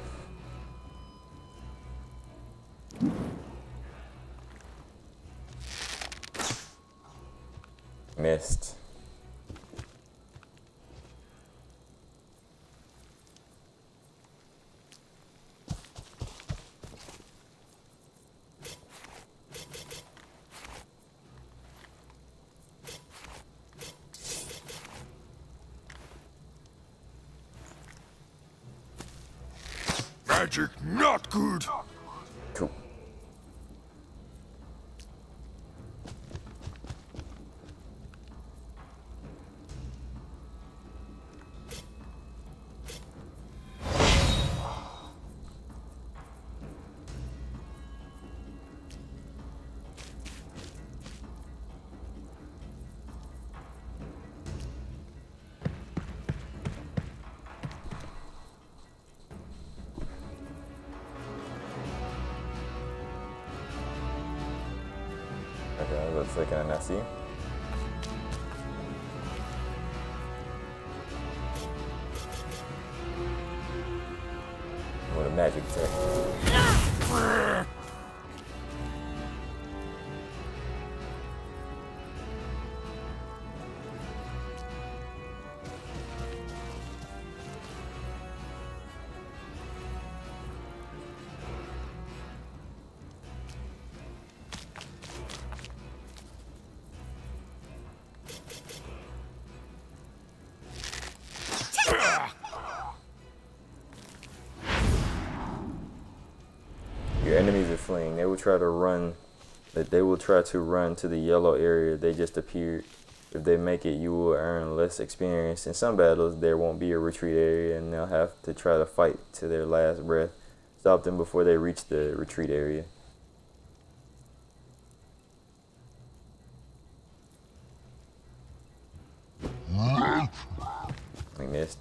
Missed. Magic not good. Cool. Okay, looks like an NSE. What a magic attack. Your enemies are fleeing. They will try to run to the yellow area they just appeared. If they make it, you will earn less experience. In some battles, there won't be a retreat area, and they'll have to try to fight to their last breath. Stop them before they reach the retreat area. I missed.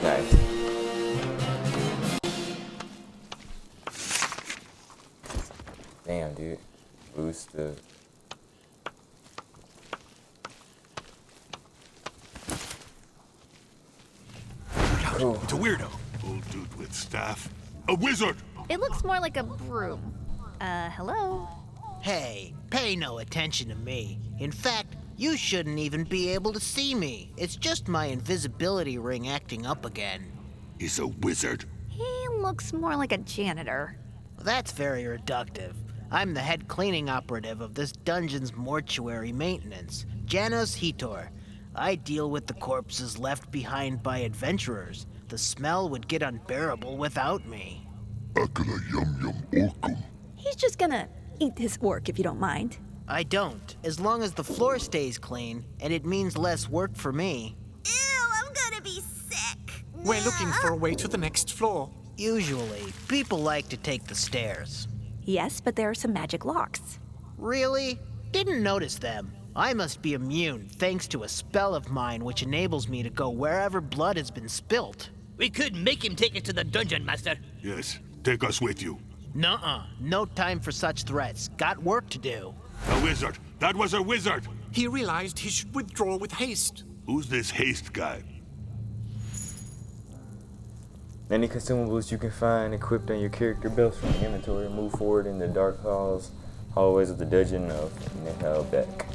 Nice. Damn, dude. Boost the... Cool. It's a weirdo. Old dude with staff. A wizard! It looks more like a broom. Hello? Hey, pay no attention to me. In fact, you shouldn't even be able to see me. It's just my invisibility ring acting up again. He's a wizard. He looks more like a janitor. That's very reductive. I'm the head cleaning operative of this dungeon's mortuary maintenance, Janos Hitor. I deal with the corpses left behind by adventurers. The smell would get unbearable without me. Akala yum yum orkum. He's just gonna eat his orc if you don't mind. I don't, as long as the floor stays clean, and it means less work for me. Ew, I'm gonna be sick. We're looking for a way to the next floor. Usually, people like to take the stairs. Yes, but there are some magic locks. Really? Didn't notice them. I must be immune thanks to a spell of mine which enables me to go wherever blood has been spilt. We could make him take us to the dungeon, Master. Yes, take us with you. Nuh-uh. No time for such threats. Got work to do. A wizard. That was a wizard. He realized he should withdraw with haste. Who's this haste guy? Any consumables you can find equipped on your character belts from the inventory. Move forward in the dark hallways of the dungeon of Naheulbeuk.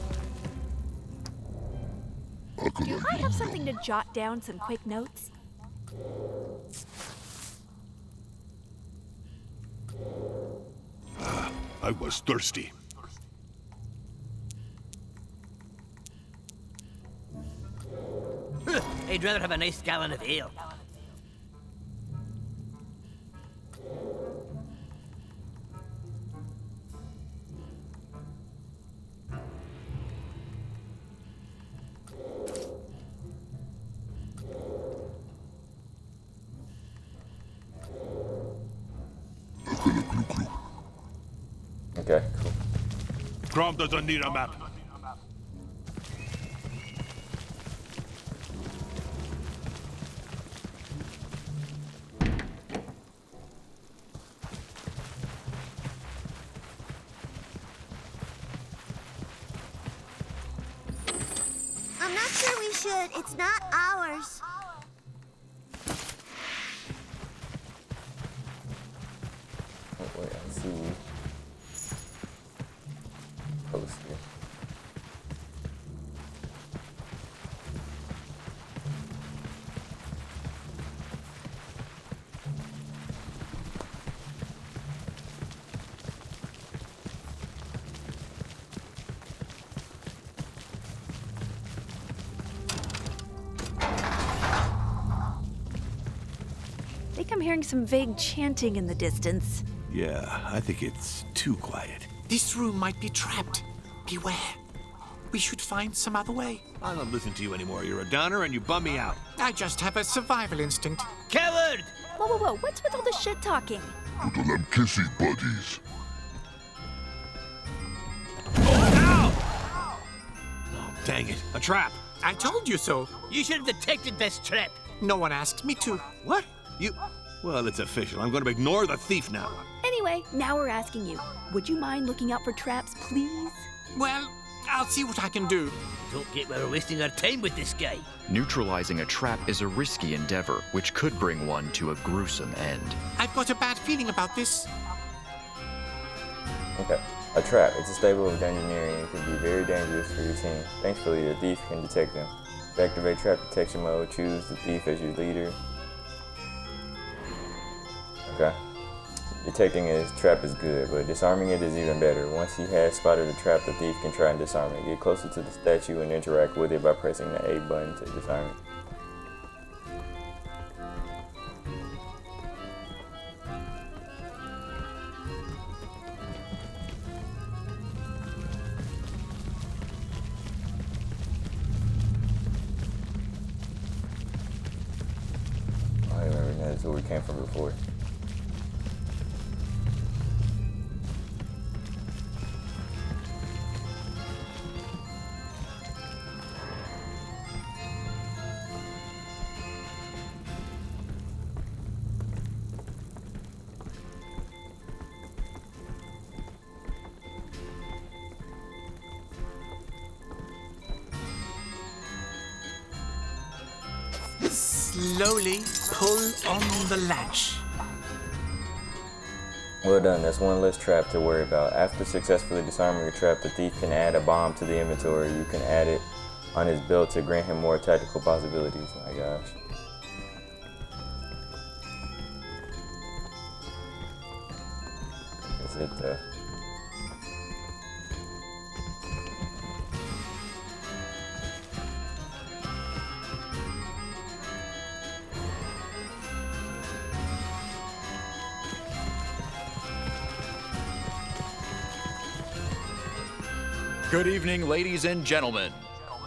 Do I have something to jot down some quick notes? I was thirsty. I'd rather have a nice gallon of ale. Okay, cool. Grom doesn't need a map. should. It's not ours. Oh, wait, I see. Poster. I think I'm hearing some vague chanting in the distance. Yeah, I think it's too quiet. This room might be trapped. Beware. We should find some other way. I don't listen to you anymore. You're a downer and you bum me out. I just have a survival instinct. Coward! Whoa, whoa, whoa, what's with all the shit talking? To them kissy buddies. Oh, dang it. A trap. I told you so. You should have detected this trap. No one asked me to. What? You... Well, it's official. I'm going to ignore the thief now. Anyway, now we're asking you. Would you mind looking out for traps, please? Well, I'll see what I can do. Don't get why we're wasting our time with this guy. Neutralizing a trap is a risky endeavor, which could bring one to a gruesome end. I've got a bad feeling about this. Okay. A trap. It's a stable of dungeoneering and can be very dangerous for your team. Thankfully, the thief can detect them. To activate trap detection mode, choose the thief as your leader. Okay. Detecting his trap is good, but disarming it is even better. Once he has spotted a trap, the thief can try and disarm it. Get closer to the statue and interact with it by pressing the A button to disarm it. I remember that's where we came from before. Slowly pull on the latch. Well done, that's one less trap to worry about. After successfully disarming a trap, the thief can add a bomb to the inventory. You can add it on his belt to grant him more tactical possibilities. My gosh. Is it Good evening, ladies and gentlemen.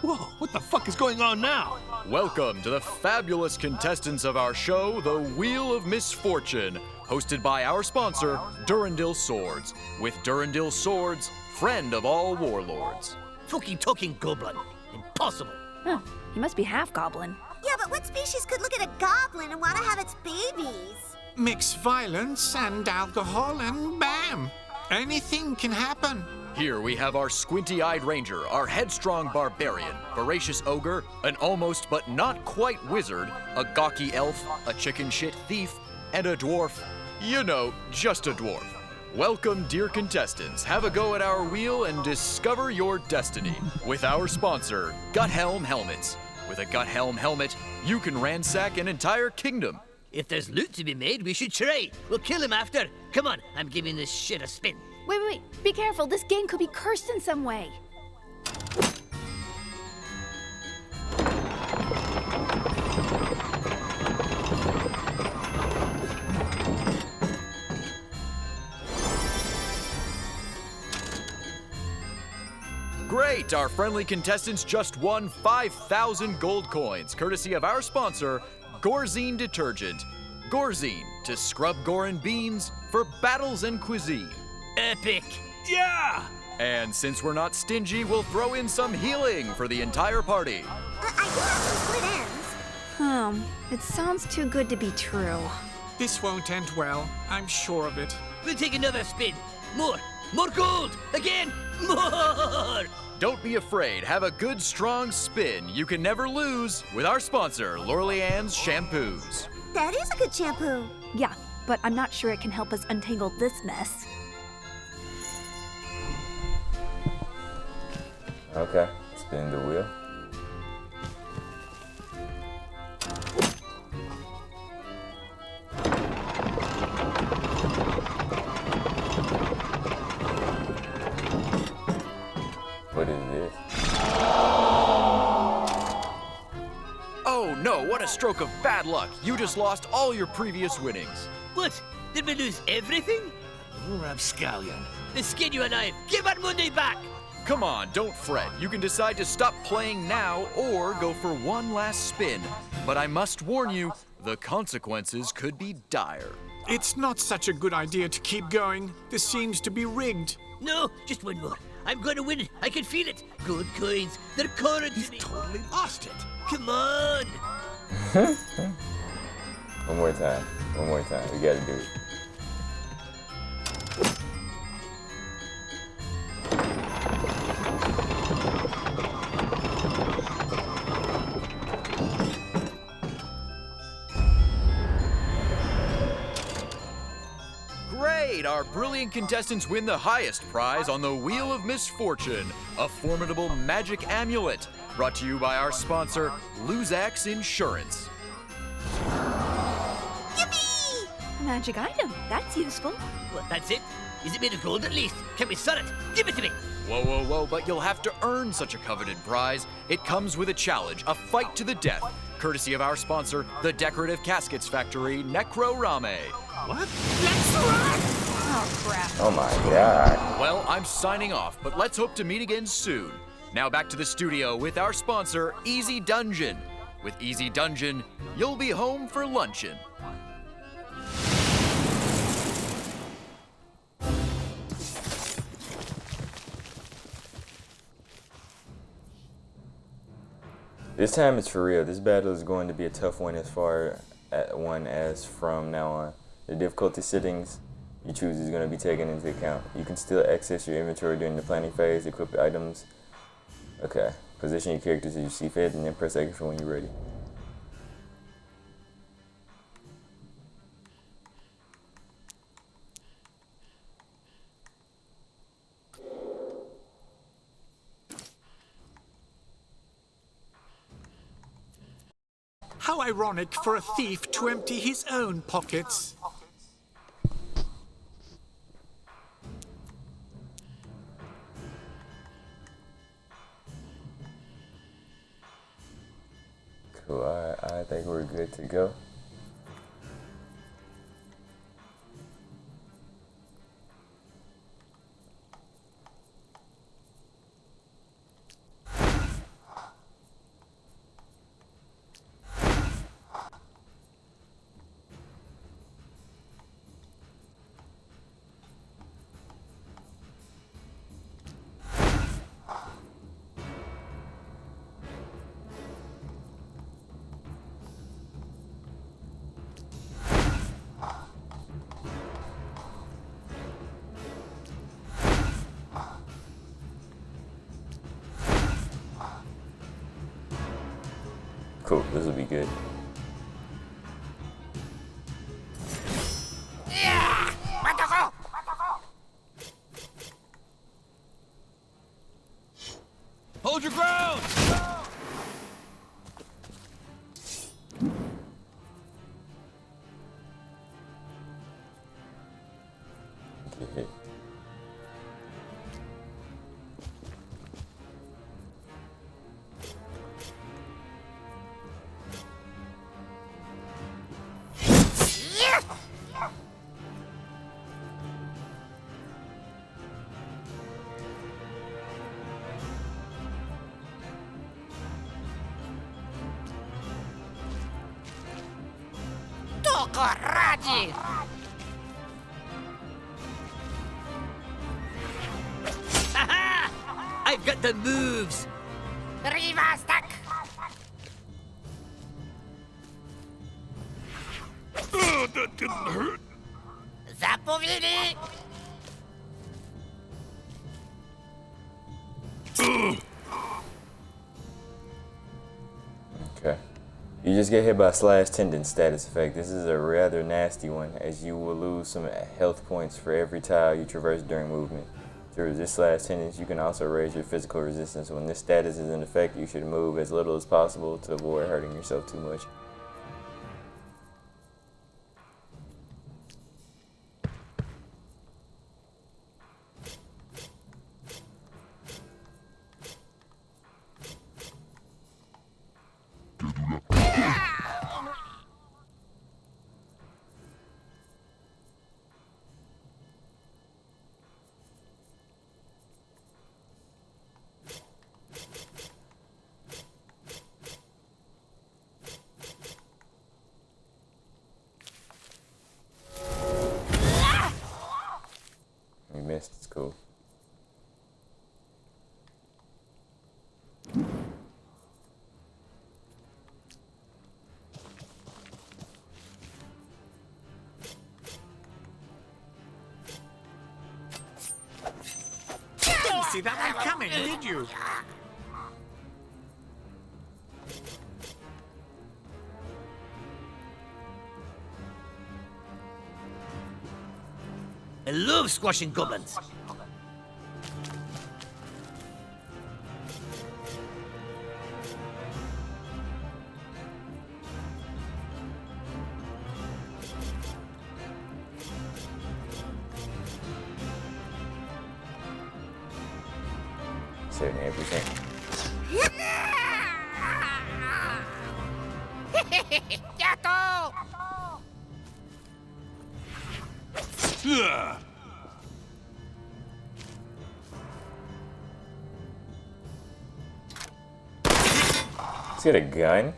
Whoa, what the fuck is going on now? Welcome to the fabulous contestants of our show, The Wheel of Misfortune, hosted by our sponsor, Durandil Swords. With Durandil Swords, friend of all warlords. Fucking talking goblin. Impossible. Huh, he must be half goblin. Yeah, but what species could look at a goblin and want to have its babies? Mix violence and alcohol and bam! Anything can happen. Here we have our squinty-eyed ranger, our headstrong barbarian, voracious ogre, an almost but not quite wizard, a gawky elf, a chicken shit thief, and a dwarf. You know, just a dwarf. Welcome, dear contestants. Have a go at our wheel and discover your destiny. With our sponsor, Guthelm Helmets. With a Guthelm helmet, you can ransack an entire kingdom. If there's loot to be made, we should try. We'll kill him after. Come on, I'm giving this shit a spin. Wait. Be careful. This game could be cursed in some way. Great! Our friendly contestants just won 5,000 gold coins, courtesy of our sponsor, Gorzine Detergent. Gorzine, to scrub gore and beans for battles and cuisine. Epic. Yeah! And since we're not stingy, we'll throw in some healing for the entire party. I do have some split ends. It sounds too good to be true. This won't end well. I'm sure of it. We'll take another spin. More. More gold! Again! More! Don't be afraid. Have a good, strong spin. You can never lose with our sponsor, Lorlean's Shampoos. That is a good shampoo. Yeah, but I'm not sure it can help us untangle this mess. Okay, spin the wheel. What is this? Oh no, what a stroke of bad luck. You just lost all your previous winnings. What? Did we lose everything? Rapscallion. Then skin you alive. Give our money back! Come on, don't fret. You can decide to stop playing now or go for one last spin. But I must warn you, the consequences could be dire. It's not such a good idea to keep going. This seems to be rigged. No, just one more. I'm going to win it. I can feel it. Gold coins. They're currency. Totally lost it. Come on. One more time. One more time. We gotta do it. Great! Our brilliant contestants win the highest prize on the Wheel of Misfortune, a formidable magic amulet, brought to you by our sponsor, Luzax Insurance. Yippee! Magic item, that's useful. What, that's it? Is it made of gold at least? Can we sell it? Give it to me. Whoa, whoa, whoa, but you'll have to earn such a coveted prize. It comes with a challenge, a fight to the death, courtesy of our sponsor, the Decorative Caskets Factory, Necrorame. What? Oh, crap. Oh my god. Well, I'm signing off, but let's hope to meet again soon. Now back to the studio with our sponsor, Easy Dungeon. With Easy Dungeon, you'll be home for luncheon. This time it's for real. This battle is going to be a tough one as far as from now on. The difficulty settings you choose is going to be taken into account. You can still access your inventory during the planning phase, equip the items. Okay, position your characters as you see fit, and then press X when you're ready. How ironic for a thief to empty his own pockets. Cool, I think we're good to go. Cool, this will be good. Hold your ground! Get hit. Aha! I've got the moves. Riva stuck. That didn't hurt. Zapovili. Okay. You just get hit by a slash tendon status effect. This is a rather nasty one, as you will lose some health points for every tile you traverse during movement. To resist slash tendons, you can also raise your physical resistance. When this status is in effect, you should move as little as possible to avoid hurting yourself too much. You missed, it's cool. Didn't see that one coming, did you? I love squashing goblins. Certain everything. Ugh. He's got a gun?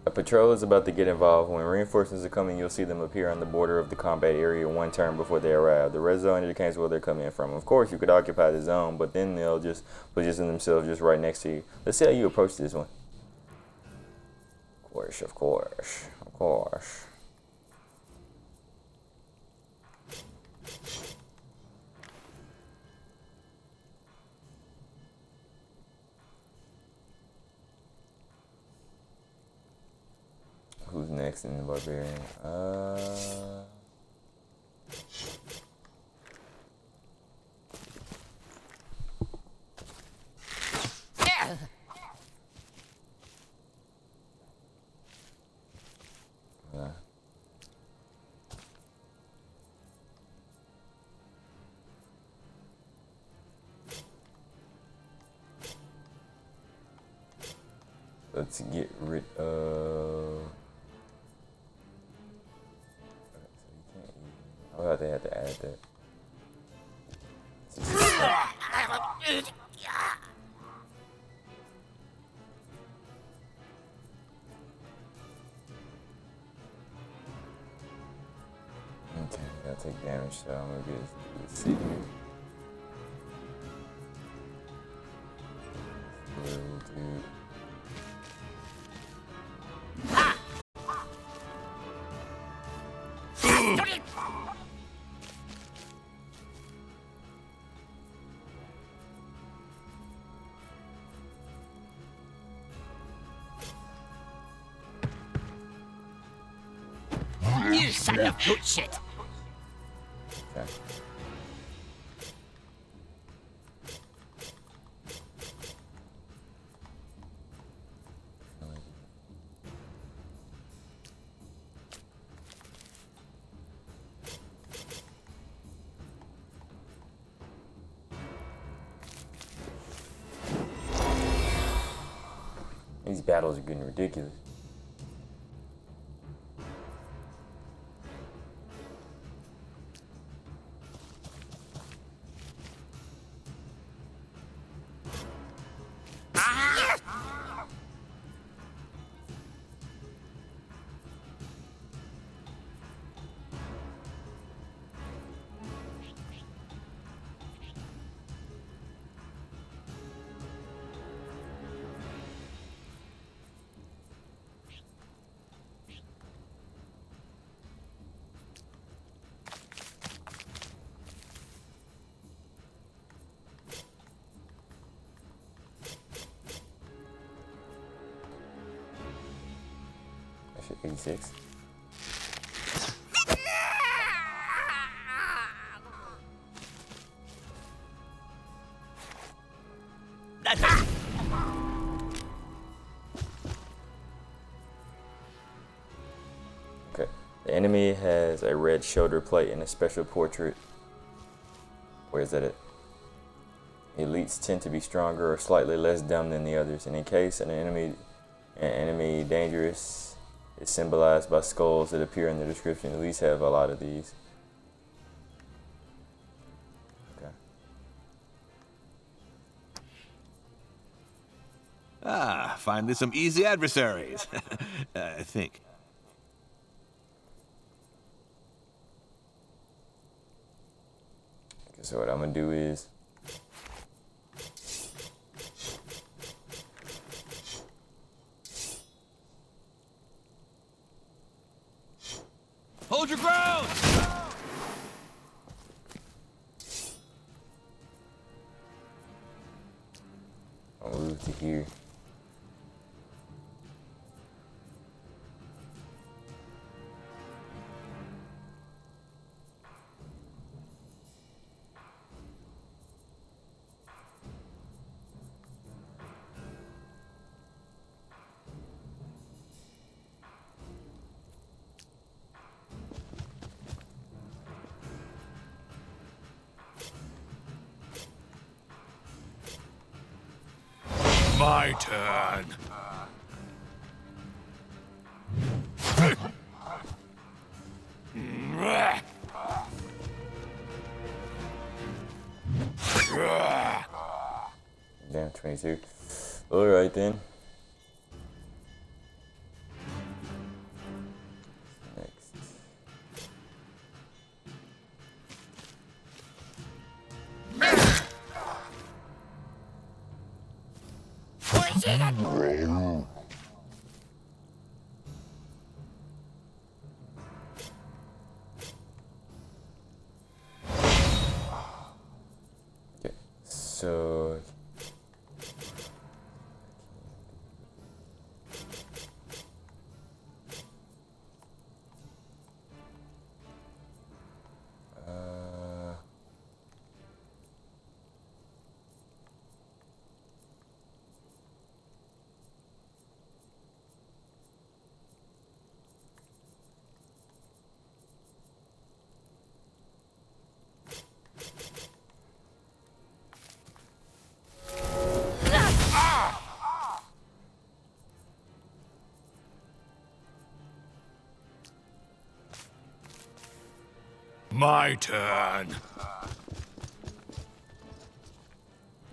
A patrol is about to get involved. When reinforcements are coming, you'll see them appear on the border of the combat area one turn before they arrive. The red zone indicates where they're coming from. Of course, you could occupy the zone, but then they'll just position themselves just right next to you. Let's see how you approach this one. Of course, of course, of course. Who's next in the barbarian? Let's get rid of. I thought they had to add that. Okay, gotta take damage, so I'm gonna get this here. We'll do. You son of good shit. Okay. These battles are getting ridiculous. 86. That's it. Okay. The enemy has a red shoulder plate and a special portrait. Where is that at? Elites tend to be stronger or slightly less dumb than the others, and in case an enemy dangerous is symbolized by skulls that appear in the description. Elites have a lot of these. Okay. Ah, finally some easy adversaries. I think. Okay, so what I'm gonna do is Hold your ground! I'll move to here. My turn. Damn, 22. Alright then. Next. Okay, so My turn.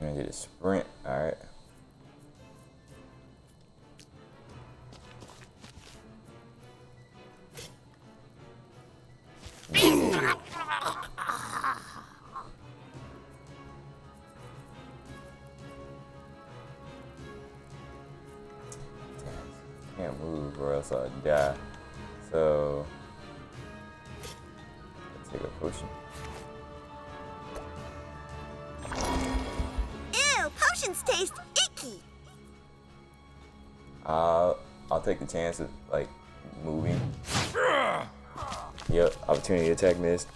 I'm gonna get a sprint. Alright. Can't move or else I'll die. So let's take a potion. Ew, potions taste icky. I'll take the chance of like moving. Yep, opportunity attack missed.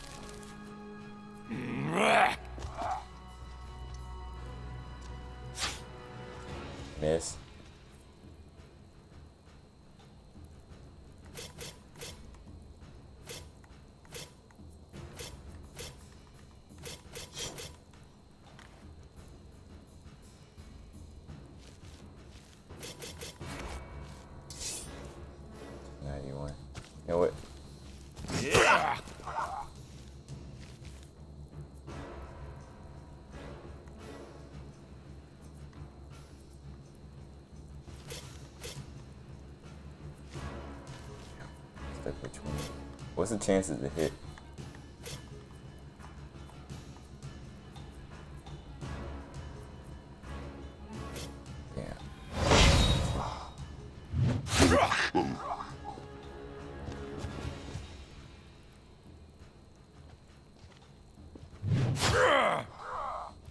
Miss. You know what? Which one? What's the chances to hit?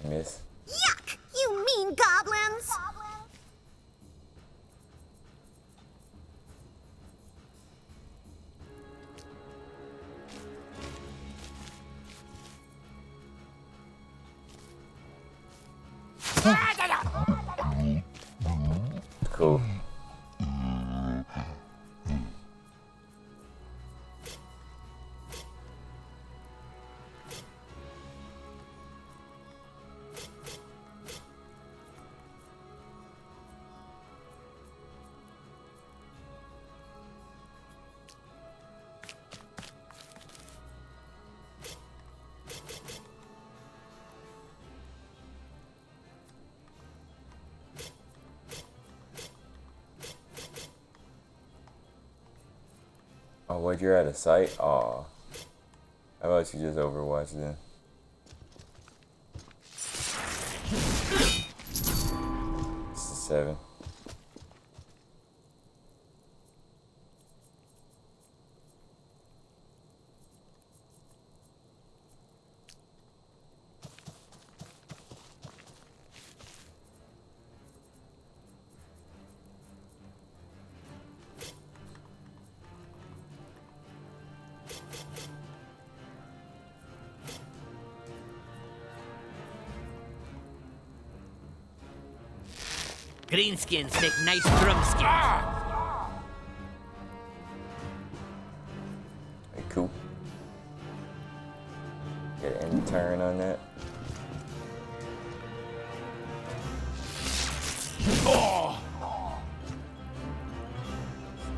Miss. Yuck, you mean goblins. Oh, what, you're out of sight? Aw. How about you just Overwatch then? This is 7. Greenskins make nice drum skins. Hey, cool. Get an end turn on that.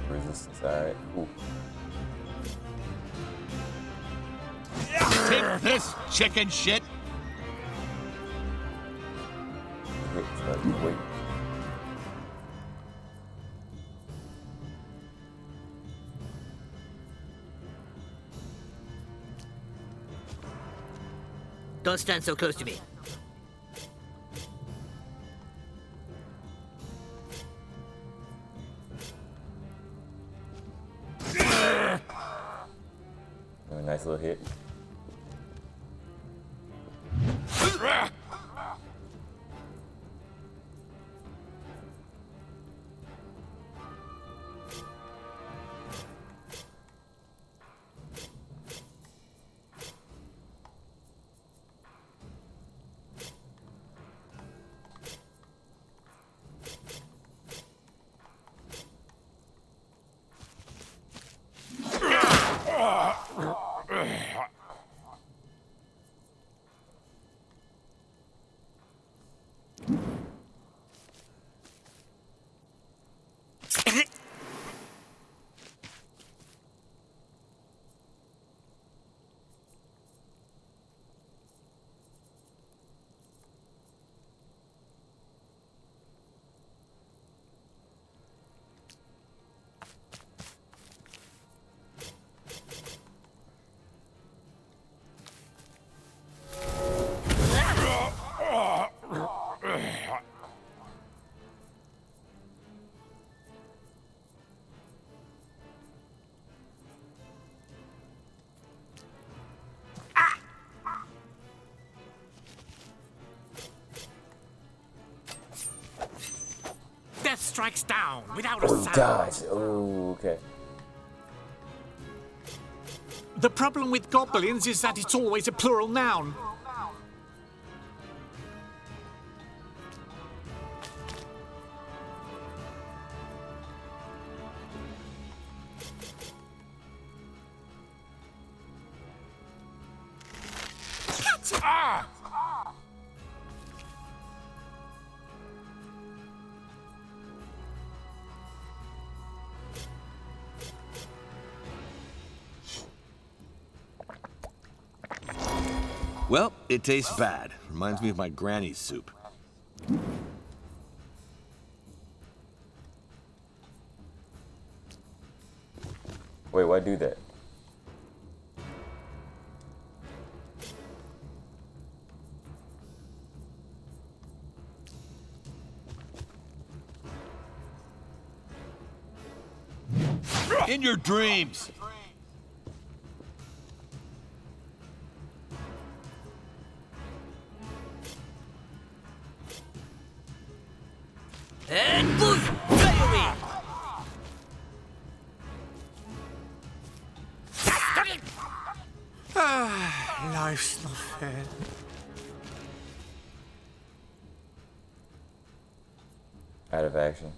Resistance, alright, cool. Take this, chicken shit! Hit, like, wait. Don't stand so close to me. Oh, nice little hit. Death strikes down without a Oh, sound. dodge. Oh, okay. The problem with goblins is that it's always a plural noun. Well, it tastes bad. Reminds me of my granny's soup. Wait, why do that? In your dreams! And boost! Fly away! Life's not fair. Out of action.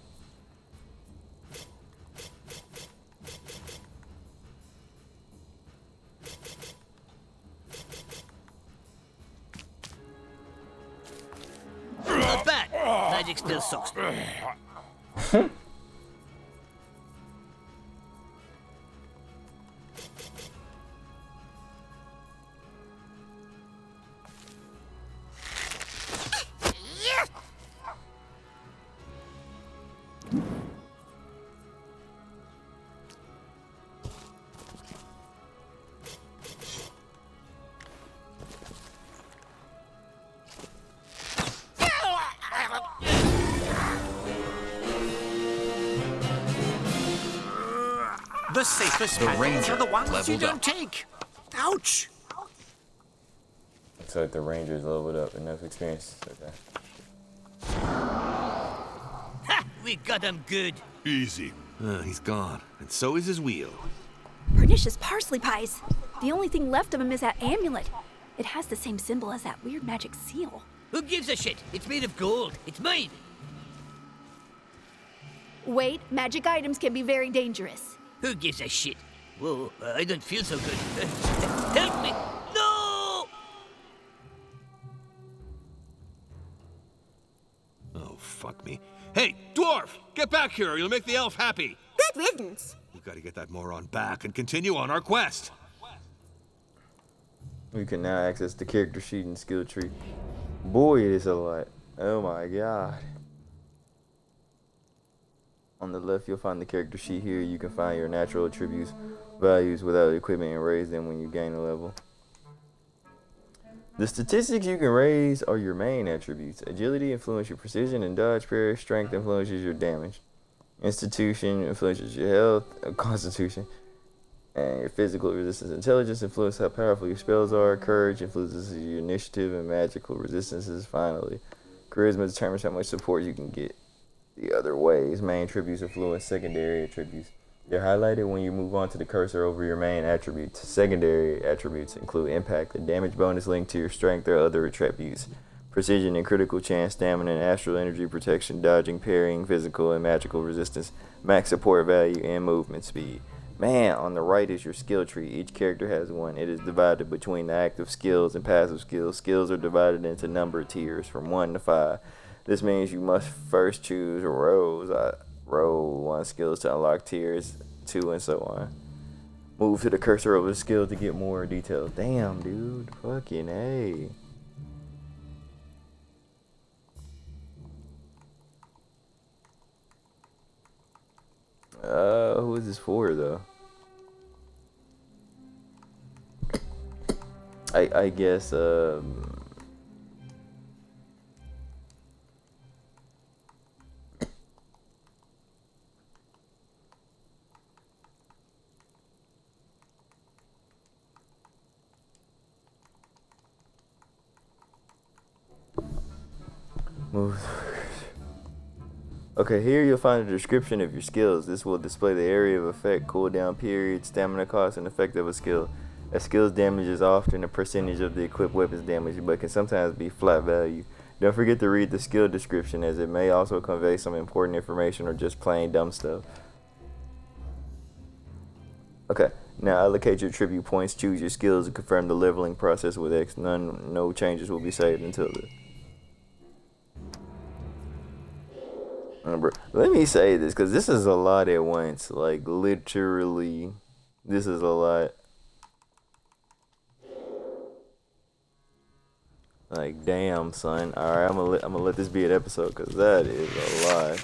Not bad. Magic still sucks. The safest The paths ranger are the ones you leveled don't up. take. Ouch! Looks like the Rangers leveled up. Enough experience. Okay. Ha! We got him good. Easy. He's gone, and so is his wheel. Pernicious parsley pies. The only thing left of him is that amulet. It has the same symbol as that weird magic seal. Who gives a shit? It's made of gold. It's mine. Wait, magic items can be very dangerous. Who gives a shit? Whoa, I don't feel so good. Help me! No! Oh, fuck me. Hey, dwarf! Get back here or you'll make the elf happy! Good riddance. We've got to get that moron back and continue on our quest. We can now access the character sheet and skill tree. Boy, it is a lot. Oh my god. On the left, you'll find the character sheet here. You can find your natural attributes, values without equipment, and raise them when you gain a level. The statistics you can raise are your main attributes. Agility influences your precision and dodge parry. Strength influences your damage. Institution influences your health, constitution, and your physical resistance. Intelligence influences how powerful your spells are. Courage influences your initiative and magical resistances. Finally, charisma determines how much support you can get. The other ways, main attributes influence secondary attributes. They're highlighted when you move on to the cursor over your main attributes. Secondary attributes include impact, the damage bonus linked to your strength or other attributes, precision and critical chance, stamina and astral energy, protection, dodging, parrying, physical and magical resistance, max support value, and movement speed. Man, on the right is your skill tree. Each character has one. It is divided between the active skills and passive skills. Skills are divided into number tiers from 1 to 5. This means you must first choose rows. Row 1 skills to unlock tiers 2 and so on. Move to the cursor over the skill to get more details. Damn, dude. Fucking A. Who is this for though? I guess move. Okay, here you'll find a description of your skills. This will display the area of effect, cooldown period, stamina cost, and effect of a skill. A skill's damage is often a percentage of the equipped weapon's damage, but can sometimes be flat value. Don't forget to read the skill description, as it may also convey some important information or just plain dumb stuff. Okay, now allocate your tribute points, choose your skills, and confirm the leveling process with X. No changes will be saved until the... Let me say this, because this is a lot at once. Like, literally, this is a lot. Like, damn, son. Alright, I'm gonna let this be an episode, because that is a lot.